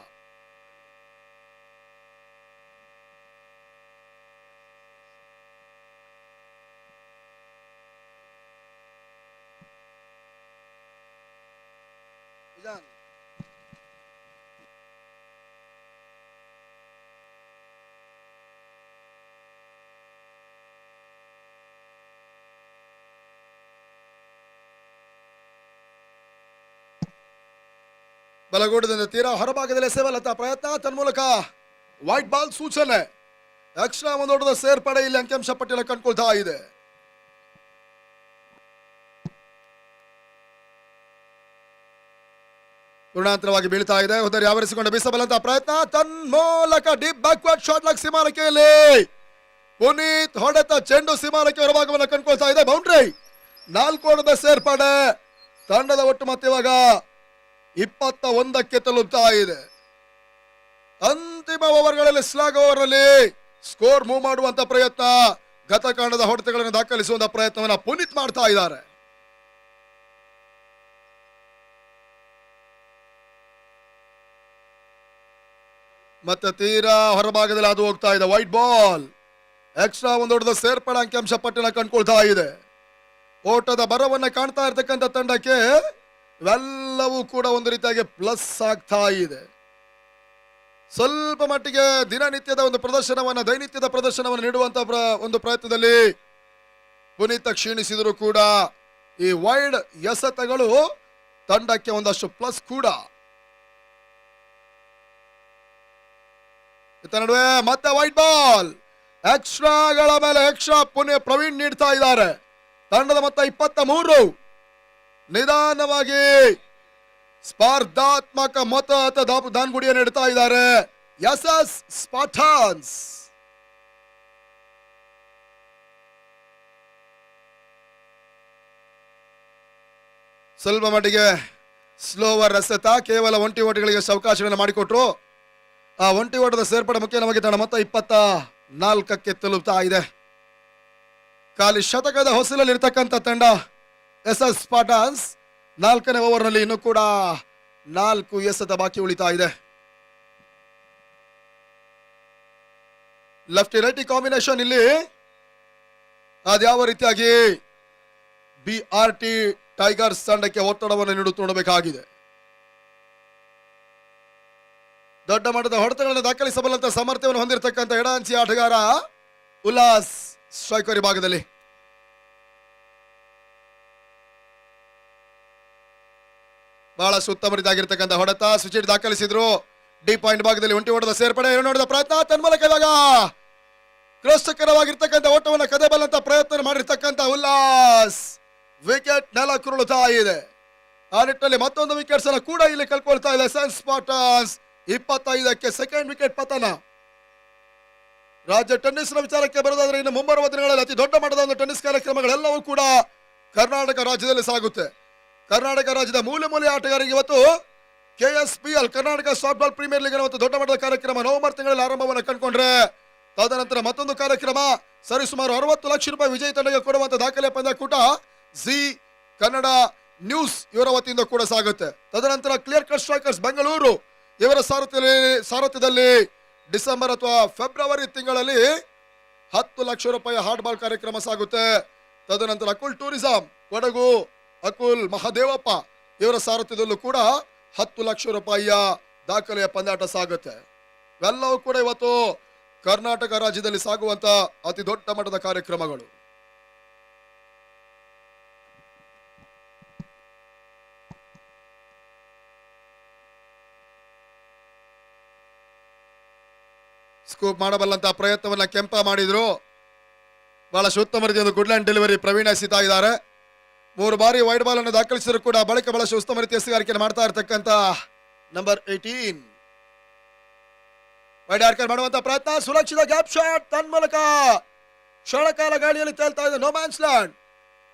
ಬಲಗೂಟದಿಂದ ತೀರಾ ಹೊರಭಾಗದಲ್ಲಿ ಎಸೆಯಬಲ್ಲಂತ ಪ್ರಯತ್ನ, ತನ್ಮೂಲಕ ವೈಟ್ ಬಾಲ್ ಸೂಚನೆ. ಎಕ್ಸ್ಟ್ರಾ ಒಂದು ಓಟದ ಸೇರ್ಪಡೆ ಇಲ್ಲಿ ಅಂಕಿಅಂಶ ಪಟ್ಟಿಯಲ್ಲಿ ಕಂಡುಕೊಳ್ತಾ ಇದೆ. ಪೂರ್ಣಾಂತರವಾಗಿ ಬೀಳ್ತಾ ಇದೆ. ಉದರಿ ಆವರಿಸಿಕೊಂಡು ಬೀಸಬಲ್ಲಂತ ಪ್ರಯತ್ನ, ತನ್ಮೂಲಕ ಡೀಪ್ ಬ್ಯಾಕ್ವರ್ಡ್ ಶಾಟ್ ಲಾಕ್ ಸೀಮಾರೇಖೆಯಲ್ಲಿ ಪುನೀತ್ ಹೊಡೆತ ಚೆಂಡು ಸೀಮಾರೇಖೆ ಹೊರಭಾಗವನ್ನು ಕಂಡುಕೊಳ್ತಾ ಇದೆ. ಬೌಂಡ್ರಿ. 4 ಓಟದ ಸೇರ್ಪಡೆ. ತಂಡದ ಒಟ್ಟು ಮತ್ತೆ ಇವಾಗ 21ಕ್ಕೆ ತಲುಪ್ತಾ ಇದೆ. ಅಂತಿಮ ಓವರ್ಗಳಲ್ಲಿ ಸ್ಲಾಗ್ ಓವರ್ ನಲ್ಲಿ ಸ್ಕೋರ್ ಮೂವ್ ಮಾಡುವಂತ ಪ್ರಯತ್ನ, ಗತಕಾಂಡದ ಹೊಡೆತಗಳನ್ನು ದಾಖಲಿಸುವಂತ ಪ್ರಯತ್ನವನ್ನ ಪುನೀತ್ ಮಾಡ್ತಾ ಇದ್ದಾರೆ. ಮತ್ತೆ ತೀರಾ ಹೊರಭಾಗದಲ್ಲಿ ಅದು ಹೋಗ್ತಾ ಇದೆ. White ball. ಎಕ್ಸ್ಟ್ರಾ ಒಂದು ಓಟದ ಸೇರ್ಪಡೆ ಅಂಕಿಅಂಶ ಪಟ್ಟಿನ ಕಂಡುಕೊಳ್ತಾ ಇದೆ. ಓಟದ ಬರವನ್ನ ಕಾಣ್ತಾ ಇರ್ತಕ್ಕಂಥ ತಂಡಕ್ಕೆ ಇವೆಲ್ಲವೂ ಕೂಡ ಒಂದು ರೀತಿಯಾಗಿ ಪ್ಲಸ್ ಆಗ್ತಾ ಇದೆ. ಸ್ವಲ್ಪ ಮಟ್ಟಿಗೆ ದಿನನಿತ್ಯದ ಒಂದು ಪ್ರದರ್ಶನವನ್ನ, ದೈನಿತ್ಯದ ಪ್ರದರ್ಶನವನ್ನು ನೀಡುವಂತ ಒಂದು ಪ್ರಯತ್ನದಲ್ಲಿ ಪುನೀತ ಕ್ಷೀಣಿಸಿದರೂ ಕೂಡ ಈ ವೈಡ್ ಎಸೆತಗಳು ತಂಡಕ್ಕೆ ಒಂದಷ್ಟು ಪ್ಲಸ್ ಕೂಡ. ನಡುವೆ ಮತ್ತೆ ವೈಟ್ ಬಾಲ್. ಎಕ್ಸ್ಟ್ರಾಗಳ ಮೇಲೆ ಎಕ್ಸ್ಟ್ರಾ ಪ್ರವೀಣ್ ನೀಡ್ತಾ ಇದ್ದಾರೆ. ತಂಡದ ಮೊತ್ತ 23. ನಿಧಾನವಾಗಿ ಸ್ಪರ್ಧಾತ್ಮಕ ಮೊತ್ತ ದಾನ್ಗುಡಿಯನ್ನು ಇಡ್ತಾ ಇದ್ದಾರೆ ಎಸ್ಎಸ್ ಸ್ಪಾಟನ್ಸ್. ಸ್ವಲ್ಪ ಮಟ್ಟಿಗೆ ಸ್ಲೋವರ್ ಎಸೆತ, ಕೇವಲ 1 ಓಟಗಳಿಗೆ ಅವಕಾಶಗಳನ್ನು ಮಾಡಿಕೊಟ್ರು. ಆ 1 ಓಟದ ಸೇರ್ಪಡೆ ಮುಖ್ಯವಾಗಿ ತಂಡ ಮೊತ್ತ 24ಕ್ಕೆ ತಲುಪ್ತಾ ಇದೆ. ಖಾಲಿ ಶತಕದ ಹೊಸಲಲ್ಲಿರ್ತಕ್ಕಂಥ ತಂಡ ಎಸ್ಎಸ್ ಸ್ಪಾಟನ್ಸ್. 4ನೇ ಓವರ್ನಲ್ಲಿ ಇನ್ನೂ ಕೂಡ 4 ಎಸೆತ ಬಾಕಿ ಉಳಿತಾ ಇದೆ. ಲೆಫ್ಟಿ ರೈಟಿ ಕಾಂಬಿನೇಷನ್ ಇಲ್ಲಿ ಅದ್ಯಾವ ರೀತಿಯಾಗಿ BRT ಟೈಗರ್ಸ್ ತಂಡಕ್ಕೆ ಒತ್ತಡವನ್ನು ನೀಡುತ್ತಿರಬೇಕಾಗಿದೆ. ದೊಡ್ಡ ಮಟ್ಟದ ಹೊಡೆತಗಳನ್ನು ದಾಖಲಿಸಬಲ್ಲಂತ ಸಾಮರ್ಥ್ಯವನ್ನು ಹೊಂದಿರತಕ್ಕಂಥ ಎಡಹಂಚಿ ಆಟಗಾರ ಉಲ್ಲಾಸ್ ಸ್ಟ್ರೈಕರ್ ಭಾಗದಲ್ಲಿ. ಬಹಳಷ್ಟು ಉತ್ತಮರಿದ್ದಾಗಿರ್ತಕ್ಕಂಥ ಹೊಡೆತ, ಸ್ವಿಚ್ ದಾಖಲಿಸಿದ್ರು. ಡಿ ಪಾಯಿಂಟ್ ಭಾಗದಲ್ಲಿ 1 ಓಟದ ಸೇರ್ಪಡೆ, ನೋಡಿದ ಪ್ರಯತ್ನ, ತನ್ಮೂಲಕ ಇವಾಗ ಕ್ಲಿಷ್ಟಕರವಾಗಿರ್ತಕ್ಕಂಥ ಓಟವನ್ನು ಕದೆಬಲ್ಲಂತ ಪ್ರಯತ್ನ ಮಾಡಿರ್ತಕ್ಕಂಥ ಉಲ್ಲಾಸ್ ವಿಕೆಟ್ ನೆಲ ಕುರುಳುತ್ತಾ ಇದೆ. ಆ ನಿಟ್ಟಿನಲ್ಲಿ ಮತ್ತೊಂದು ವಿಕೆಟ್ಸ್ ಅನ್ನು ಕೂಡ ಇಲ್ಲಿ ಕಳ್ಕೊಳ್ತಾ ಇದೆ ಎಸ್ಎಸ್ ಸ್ಪಾಟನ್ಸ್. 25ಕ್ಕೆ ಸೆಕೆಂಡ್ ವಿಕೆಟ್ ಪತನ. ರಾಜ್ಯ ಟೆನ್ನಿಸ್ ನ ವಿಚಾರಕ್ಕೆ ಬರೋದಾದ್ರೆ ಇನ್ನು ಮುಂಬರುವ ದಿನಗಳಲ್ಲಿ ಅತಿ ದೊಡ್ಡ ಮಟ್ಟದ ಒಂದು ಟೆನ್ನಿಸ್ ಕಾರ್ಯಕ್ರಮಗಳೆಲ್ಲವೂ ಕೂಡ ಕರ್ನಾಟಕ ರಾಜ್ಯದಲ್ಲಿ ಸಾಗುತ್ತೆ. ಕರ್ನಾಟಕ ರಾಜ್ಯದ ಮೂಲೆ ಆಟಗಾರರಿಗೆ ಇವತ್ತು KSPL Karnataka soft ball premier league ಮತ್ತು ದೊಡ್ಡ ಮಟ್ಟದ ಕಾರ್ಯಕ್ರಮ ನವೆಂಬರ್ ತಿಂಗಳಲ್ಲಿ ಆರಂಭವನ್ನು ಕಂಡುಕೊಂಡ್ರೆ, ತದನಂತರ ಮತ್ತೊಂದು ಕಾರ್ಯಕ್ರಮ ಸರಿಸುಮಾರು 60 ಲಕ್ಷ ರೂಪಾಯಿ ವಿಜಯ್ ತಂಡಕ್ಕೆ ಕೊಡುವಂತ ದಾಖಲೆ ಪಂದ್ಯಕೂಟ ಜಿ ಕನ್ನಡ ನ್ಯೂಸ್ ಇವರ ವತಿಯಿಂದ ಕೂಡ ಸಾಗುತ್ತೆ. ತದನಂತರ ಕ್ಲಿಯರ್ ಕಟ್ ಸ್ಟ್ರೈಕರ್ಸ್ ಬೆಂಗಳೂರು ಇವರ ಸಾರಥ್ಯದಲ್ಲಿ ಡಿಸೆಂಬರ್ ಅಥವಾ ಫೆಬ್ರವರಿ ತಿಂಗಳಲ್ಲಿ 10 ಲಕ್ಷ ರೂಪಾಯಿ ಹಾರ್ಡ್ ಬಾಲ್ ಕಾರ್ಯಕ್ರಮ ಸಾಗುತ್ತೆ. ತದನಂತರ ಅಕುಲ್ ಟೂರಿಸಂ ಕೊಡಗು ಅಕುಲ್ ಮಹಾದೇವಪ್ಪ ಇವರ ಸಾರಥ್ಯದಲ್ಲೂ ಕೂಡ 10 ಲಕ್ಷ ರೂಪಾಯಿಯ ದಾಖಲೆಯ ಪಂದ್ಯಾಟ ಸಾಗುತ್ತೆ. ಇವೆಲ್ಲವೂ ಕೂಡ ಇವತ್ತು ಕರ್ನಾಟಕ ರಾಜ್ಯದಲ್ಲಿ ಸಾಗುವಂತ ಅತಿ ದೊಡ್ಡ ಮಟ್ಟದ ಕಾರ್ಯಕ್ರಮಗಳು. ಸ್ಕೂಪ್ ಮಾಡಬಲ್ಲಂತ ಪ್ರಯತ್ನವನ್ನ ಕೆಂಪ ಮಾಡಿದ್ರು. ಬಹಳಷ್ಟು ಉತ್ತಮ ರೀತಿಯ ಒಂದು ಗುಡ್ ಲ್ಯಾಂಡ್ ಡೆಲಿವರಿ ಪ್ರವೀಣ್ ಎಸಿತಾ ಇದ್ದಾರೆ. 3 ಬಾರಿ ವೈಡ್ ಬಾಲ್ ಅನ್ನು ದಾಖಲಿಸಿದ್ರು ಕೂಡ ಬಳಿಕ ಬಹಳಷ್ಟು ಉತ್ತಮ ರೀತಿಯ ಎಸೆಗಾರಿಕೆಯನ್ನು ಮಾಡ್ತಾ ಇರ್ತಕ್ಕಂತ ನಂಬರ್ 18 ವೈಡ್ ಆರ್ಕರ್ ಮಾಡುವಂತ ಪ್ರಯತ್ನ, ಸುರಕ್ಷಿತ ಗ್ಯಾಪ್ ಶಾಟ್, ತನ್ಮೂಲಕ ಕ್ಷಣಕಾಲ ಗಾಳಿಯಲ್ಲಿ ತೇಲ್ತಾ ಇದೆ ನೋ ಮ್ಯಾನ್ಸ್ ಲ್ಯಾಂಡ್.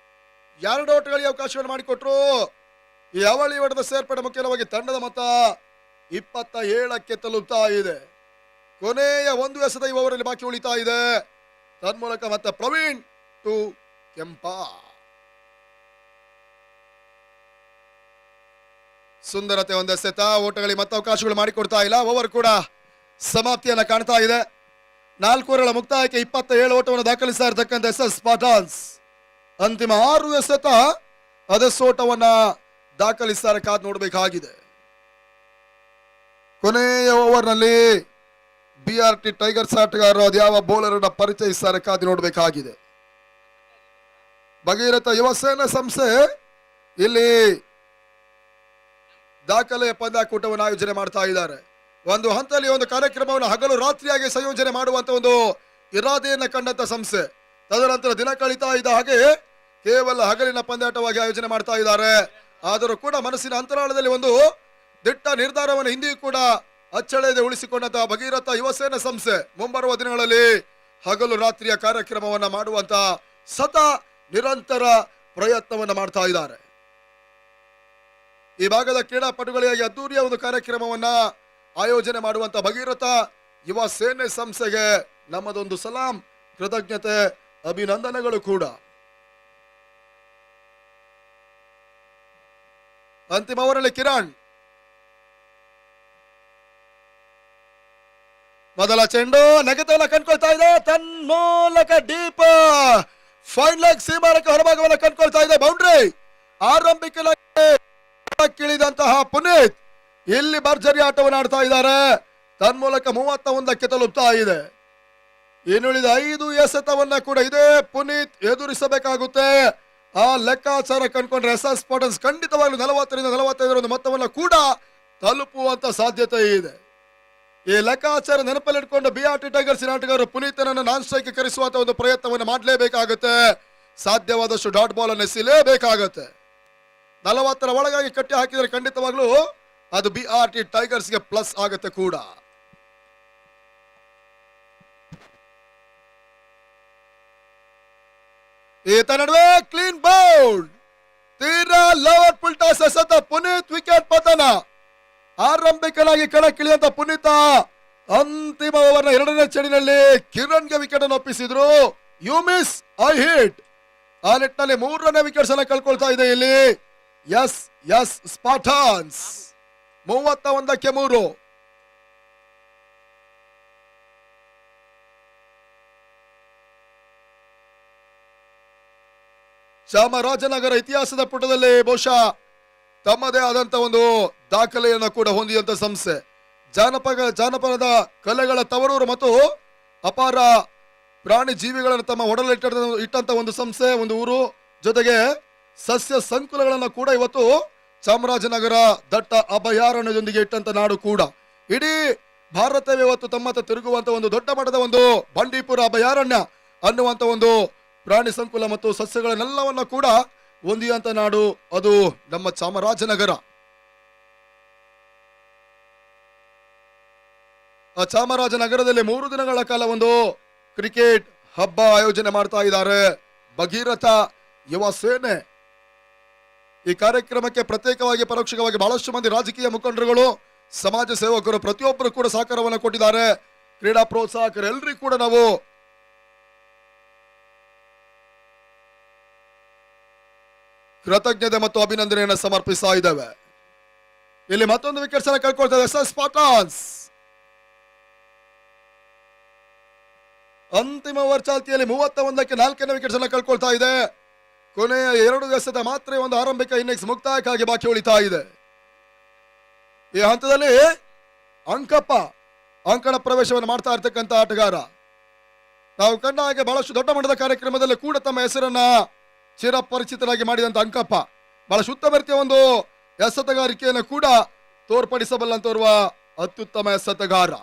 2 ಓಟಗಳಿಗೆ ಅವಕಾಶವನ್ನು ಮಾಡಿಕೊಟ್ರು. ಈ ಅವಳಿ ಹೊಡೆದ ಸೇರ್ಪಡೆ ಮುಖ್ಯವಾಗಿ ತಂಡದ ಮೊತ್ತ 27ಕ್ಕೆ ತಲುಪ್ತಾ ಇದೆ. ಕೊನೆಯ 1 ಎಸೆದ ಈ ಓವರಲ್ಲಿ ಬಾಕಿ ಉಳಿತಾ ಇದೆ. ತನ್ಮೂಲಕ ಮತ್ತೆ ಪ್ರವೀಣ್ ಟು ಕೆಂಪ. ಸುಂದರತೆ ಒಂದೆಸೆತ, ಓಟಗಳಿಗೆ ಮತ್ತೆ ಅವಕಾಶಗಳು ಮಾಡಿಕೊಡ್ತಾ ಇಲ್ಲ. ಓವರ್ ಕೂಡ ಸಮಾಪ್ತಿಯನ್ನ ಕಾಣ್ತಾ ಇದೆ. 4 ಓವರ್ಗಳ ಮುಕ್ತಾಯಕ್ಕೆ 27 ಓಟವನ್ನು ದಾಖಲಿಸ್ತಾ ಇರತಕ್ಕಂಥ SS ಸ್ಪಾರ್ಟನ್ಸ್ ಅಂತಿಮ 6 ಎಸೆತ ಓಟವನ್ನ ದಾಖಲಿಸ್ತಾರೆ. ಕಾದ್ ನೋಡಬೇಕಾಗಿದೆ. ಕೊನೆಯ ಓವರ್ನಲ್ಲಿ BRT ಟೈಗರ್ಸ್ ಆಟಗಾರರು ಅದ್ಯಾವ ಬೌಲರ್ ಅನ್ನ ಪರಿಚಯಿಸ್ತಾರೆ ಕಾದು ನೋಡಬೇಕಾಗಿದೆ. ಭಗೀರಥ ಯುವ ಸೇನಾ ಸಂಸ್ಥೆ ಇಲ್ಲಿ ದಾಖಲೆಯ ಪಂದ್ಯಾಕೂಟವನ್ನು ಆಯೋಜನೆ ಮಾಡ್ತಾ ಇದ್ದಾರೆ. ಒಂದು ಹಂತದಲ್ಲಿ ಒಂದು ಕಾರ್ಯಕ್ರಮವನ್ನು ಹಗಲು ರಾತ್ರಿಯಾಗಿ ಸಂಯೋಜನೆ ಮಾಡುವಂತ ಒಂದು ಇರಾದೆಯನ್ನ ಕಂಡಂತ ಸಂಸ್ಥೆ. ತದನಂತರ ದಿನ ಕಳೀತಾ ಇದ್ದ ಹಾಗೆ ಕೇವಲ ಹಗಲಿನ ಪಂದ್ಯಾಟವಾಗಿ ಆಯೋಜನೆ ಮಾಡ್ತಾ ಇದ್ದಾರೆ. ಆದರೂ ಕೂಡ ಮನಸ್ಸಿನ ಅಂತರಾಳದಲ್ಲಿ ಒಂದು ದಿಟ್ಟ ನಿರ್ಧಾರವನ್ನು ಹಿಂದೆಯೂ ಕೂಡ ಅಚ್ಚಳೆಯದೆ ಉಳಿಸಿಕೊಂಡಂತಹ ಭಗೀರಥ ಯುವಸೇನಾ ಸಂಸ್ಥೆ ಮುಂಬರುವ ದಿನಗಳಲ್ಲಿ ಹಗಲು ರಾತ್ರಿಯ ಕಾರ್ಯಕ್ರಮವನ್ನ ಮಾಡುವಂತ ಸದಾ ನಿರಂತರ ಪ್ರಯತ್ನವನ್ನ ಮಾಡ್ತಾ ಇದ್ದಾರೆ. ಈ ಭಾಗದ ಕ್ರೀಡಾಪಟುಗಳಿಗಾಗಿ ಅದ್ದೂರಿಯ ಒಂದು ಕಾರ್ಯಕ್ರಮವನ್ನ ಆಯೋಜನೆ ಮಾಡುವಂತ ಭಗೀರಥ ಯುವ ಸೇನೆ ಸಂಸ್ಥೆಗೆ ನಮ್ಮದೊಂದು ಸಲಾಂ, ಕೃತಜ್ಞತೆ, ಅಭಿನಂದನೆಗಳು ಕೂಡ. ಅಂತಿಮ ಓವರಲ್ಲಿ ಕಿರಣ್ ಮೊದಲ ಚೆಂಡು ನೆಗೆತವನ್ನ ಕಂಡ್ಕೊಳ್ತಾ ಇದೆ. ತನ್ಮೂಲಕ ಡೀಪ್ ಫೈನ್ ಲೆಗ್ ಸೀಮಾರಕ್ಕೆ ಹೊರಭಾಗವನ್ನು ಕಂಡ್ಕೊಳ್ತಾ ಇದೆ. ಬೌಂಡ್ರಿ ಆರಂಭಿಕ ಕಿಳಿದಂತಹ ಪುನೀತ್ ಇಲ್ಲಿ ಭರ್ಜರಿ ಆಟವನ್ನು ಆಡ್ತಾ ಇದ್ದಾರೆ. ತನ್ಮೂಲಕ 31ಕ್ಕೆ ತಲುಪ್ತಾ ಇದೆ. ಇನ್ನುಳಿದ 5 ಎಸೆತವನ್ನ ಕೂಡ ಇದೇ ಪುನೀತ್ ಎದುರಿಸಬೇಕಾಗುತ್ತೆ. ಆ ಲೆಕ್ಕಾಚಾರ ಕಂಡ್ಕೊಂಡ್ರೆ SS ಸ್ಪಾರ್ಟನ್ಸ್ ಖಂಡಿತವಾಗ್ಲೂ 40ರಿಂದ 45 ಒಂದು ಮೊತ್ತವನ್ನ ಕೂಡ ತಲುಪುವಂತ ಸಾಧ್ಯತೆ ಇದೆ. ಈ ಲೆಕ್ಕಾಚಾರ ನೆನಪಲ್ಲಿಟ್ಕೊಂಡು BRT ಟೈಗರ್ಸ್ ಆಟಗಾರರು ಪುನೀತನನ್ನು ನಾನ್ ಸ್ಟ್ರೈಕ್ ಕರೆಸುವಂತ ಒಂದು ಪ್ರಯತ್ನವನ್ನು ಮಾಡಲೇಬೇಕಾಗುತ್ತೆ. ಸಾಧ್ಯವಾದಷ್ಟು ಡಾಟ್ ಬಾಲ್ ಅನ್ನು ಎಸೆಯಲೇಬೇಕಾಗುತ್ತೆ. 40ರ ಒಳಗಾಗಿ ಕಟ್ಟಿ ಹಾಕಿದರೆ ಖಂಡಿತವಾಗ್ಲೂ ಅದು BRT ಟೈಗರ್ಸ್ಗೆ ಪ್ಲಸ್ ಆಗುತ್ತೆ ಕೂಡ. ಈತ ನಡುವೆ ಕ್ಲೀನ್ ಬೌಲ್ಡ್, ತೀರಾ ಲವರ್ ಪುಲ್ಟಾಸ್ ಎಸೆತ ಪುನೀತ್, ವಿಕೆಟ್ ಪತನ. ಆರಂಭಿಕನಾಗಿ ಕಣಕ್ಕಿಳಿದಂತ ಪುನೀತ ಅಂತಿಮ ಓವರ್ನ 2ನೇ ಚೆಂಡಿನಲ್ಲಿ ಕಿರಣ್ಗೆ ವಿಕೆಟ್ ಅನ್ನು ಒಪ್ಪಿಸಿದ್ರು. You miss I hit. ಆ ನಿಟ್ಟಿನಲ್ಲಿ 3ನೇ ವಿಕೆಟ್ಸ್ ಅನ್ನು ಕಳ್ಕೊಳ್ತಾ ಇದೆ ಇಲ್ಲಿ ಎಸ್ ಸ್ಪಾರ್ಟನ್ಸ್. 31ಕ್ಕೆ 3. ಚಾಮರಾಜನಗರ ಇತಿಹಾಸದ ಪುಟದಲ್ಲಿ ಬಹುಶಃ ತಮ್ಮದೇ ಆದಂತ ಒಂದು ದಾಖಲೆಯನ್ನು ಕೂಡ ಹೊಂದಿದಂತ ಸಂಸ್ಥೆ. ಜಾನಪದ ಕಲೆಗಳ ತವರೂರು ಮತ್ತು ಅಪಾರ ಪ್ರಾಣಿ ಜೀವಿಗಳನ್ನು ತಮ್ಮ ಇಟ್ಟಂತ ಒಂದು ಸಂಸ್ಥೆ, ಒಂದು ಊರು. ಜೊತೆಗೆ ಸಸ್ಯ ಸಂಕುಲಗಳನ್ನು ಕೂಡ ಇವತ್ತು ಚಾಮರಾಜನಗರ ದಟ್ಟ ಅಭಯಾರಣ್ಯದೊಂದಿಗೆ ಇಟ್ಟಂತ ನಾಡು ಕೂಡ. ಇಡೀ ಭಾರತವೇ ಇವತ್ತು ತಮ್ಮತ್ತ ತಿರುಗುವಂತ ಒಂದು ದೊಡ್ಡ ಮಟ್ಟದ ಒಂದು ಬಂಡೀಪುರ ಅಭಯಾರಣ್ಯ ಅನ್ನುವಂತ ಒಂದು ಪ್ರಾಣಿ ಸಂಕುಲ ಮತ್ತು ಸಸ್ಯಗಳನ್ನೆಲ್ಲವನ್ನ ಕೂಡ ಹೊಂದಿದಂತ ನಾಡು ಅದು ನಮ್ಮ ಚಾಮರಾಜನಗರ. ಆ ಚಾಮರಾಜನಗರದಲ್ಲಿ 3 ದಿನಗಳ ಕಾಲ ಒಂದು ಕ್ರಿಕೆಟ್ ಹಬ್ಬ ಆಯೋಜನೆ ಮಾಡ್ತಾ ಇದ್ದಾರೆ. ಭಗೀರಥ ಯುವ ಸೇನೆ. ಈ ಕಾರ್ಯಕ್ರಮಕ್ಕೆ ಪ್ರತ್ಯೇಕವಾಗಿ ಪರೋಕ್ಷವಾಗಿ ಬಹಳಷ್ಟು ಮಂದಿ ರಾಜಕೀಯ ಮುಖಂಡರುಗಳು, ಸಮಾಜ ಸೇವಕರು ಪ್ರತಿಯೊಬ್ಬರು ಕೂಡ ಸಹಕಾರವನ್ನು ಕೊಟ್ಟಿದ್ದಾರೆ. ಕ್ರೀಡಾ ಪ್ರೋತ್ಸಾಹಕರು ಎಲ್ರಿಗೂ ಕೂಡ ನಾವು ಕೃತಜ್ಞತೆ ಮತ್ತು ಅಭಿನಂದನೆಯನ್ನು ಸಮರ್ಪಿಸ್ತಾ ಇದ್ದೇವೆ. ಇಲ್ಲಿ ಮತ್ತೊಂದು ವಿಕೆಟ್ಸ್ ಅನ್ನು ಕಳ್ಕೊಳ್ತಾ ಇದೆ ಎಸ್ ಸ್ಪಾರ್ಟನ್ಸ್. ಅಂತಿಮ ಓವರ್ ಚಾಲ್ತಿಯಲ್ಲಿ 31ಕ್ಕೆ 4ನೇ ವಿಕೆಟ್ಸ್ ಅನ್ನು ಕಳ್ಕೊಳ್ತಾ ಇದೆ. ಕೊನೆಯ 2 ಎಸೆತ ಮಾತ್ರ ಒಂದು ಆರಂಭಿಕ ಇನ್ನಿಂಗ್ಸ್ ಮುಕ್ತಾಯಕ್ಕಾಗಿ ಬಾಕಿ ಉಳಿತಾ ಇದೆ. ಈ ಹಂತದಲ್ಲಿ ಅಂಕಣ ಪ್ರವೇಶವನ್ನು ಮಾಡ್ತಾ ಇರ್ತಕ್ಕಂಥ ಆಟಗಾರ. ನಾವು ಕಂಡ ಹಾಗೆ ಬಹಳಷ್ಟು ದೊಡ್ಡ ಮಟ್ಟದ ಕಾರ್ಯಕ್ರಮದಲ್ಲಿ ಕೂಡ ತಮ್ಮ ಹೆಸರನ್ನ ಚಿರಪರಿಚಿತರಾಗಿ ಮಾಡಿದಂತ ಅಂಕಪ್ಪ ಬಹಳಷ್ಟು ಉತ್ತಮ ರೀತಿಯ ಒಂದು ಎಸೆತಗಾರಿಕೆಯನ್ನು ಕೂಡ ತೋರ್ಪಡಿಸಬಲ್ಲಂತೋರ್ವ ಅತ್ಯುತ್ತಮ ಎಸೆತಗಾರ.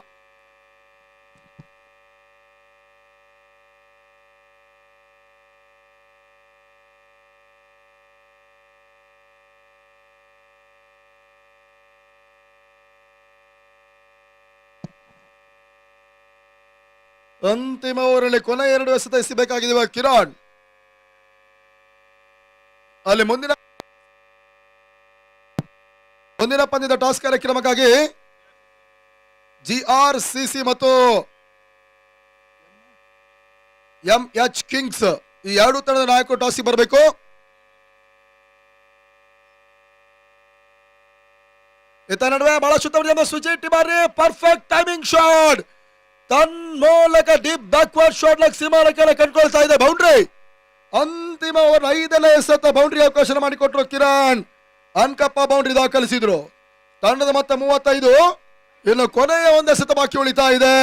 ಅಂತಿಮ ಓವರಲ್ಲಿ ಕೊನೆ 2 ಎಸೆತ ಎಸೆಯಬೇಕಾಗಿದೆ ಕಿರಣ್. ಅಲ್ಲಿ ಮುಂದಿನ ಪಂದ್ಯದ ಟಾಸ್ ಕಾರ್ಯಕ್ರಮಕ್ಕಾಗಿ GRCC ಮತ್ತು MH ಕಿಂಗ್ಸ್ ಈ 2 ತಂಡದ ನಾಯಕರು ಟಾಸ್ಗೆ ಬರಬೇಕು. ಇತ್ತ ನಡುವೆ ಬಹಳ ಶುದ್ಧ ಸುಜಿತ್ ಬಾರಿ ಪರ್ಫೆಕ್ಟ್ ಟೈಮಿಂಗ್ ಶಾಟ್, ತನ್ಮೂಲಕ ಡೀಪ್ ಬ್ಯಾಕ್ವರ್ಡ್ ಶಾಟ್ ಲೈಕ್ ಸೀಮಾಲಕ್ಕೆಲ್ಲ ಕಂಡುಕೊಳ್ತಾ ಇದೆ. ಬೌಂಡ್ರಿ ಅಂತಿಮ ಓವರ್ 5ನೇ ಎಸೆತ ಬೌಂಡ್ರಿ ಅವಕಾಶ ಮಾಡಿಕೊಟ್ರು ಕಿರಣ್. ಅಂಕಪ್ಪ ಬೌಂಡ್ರಿ ದಾಖಲಿಸಿದ್ರು. ತಂಡದ ಮೊತ್ತ 35. ಇನ್ನು ಕೊನೆಯ 1 ಎಸೆತ ಬಾಕಿ ಉಳಿತಾ ಇದೆ.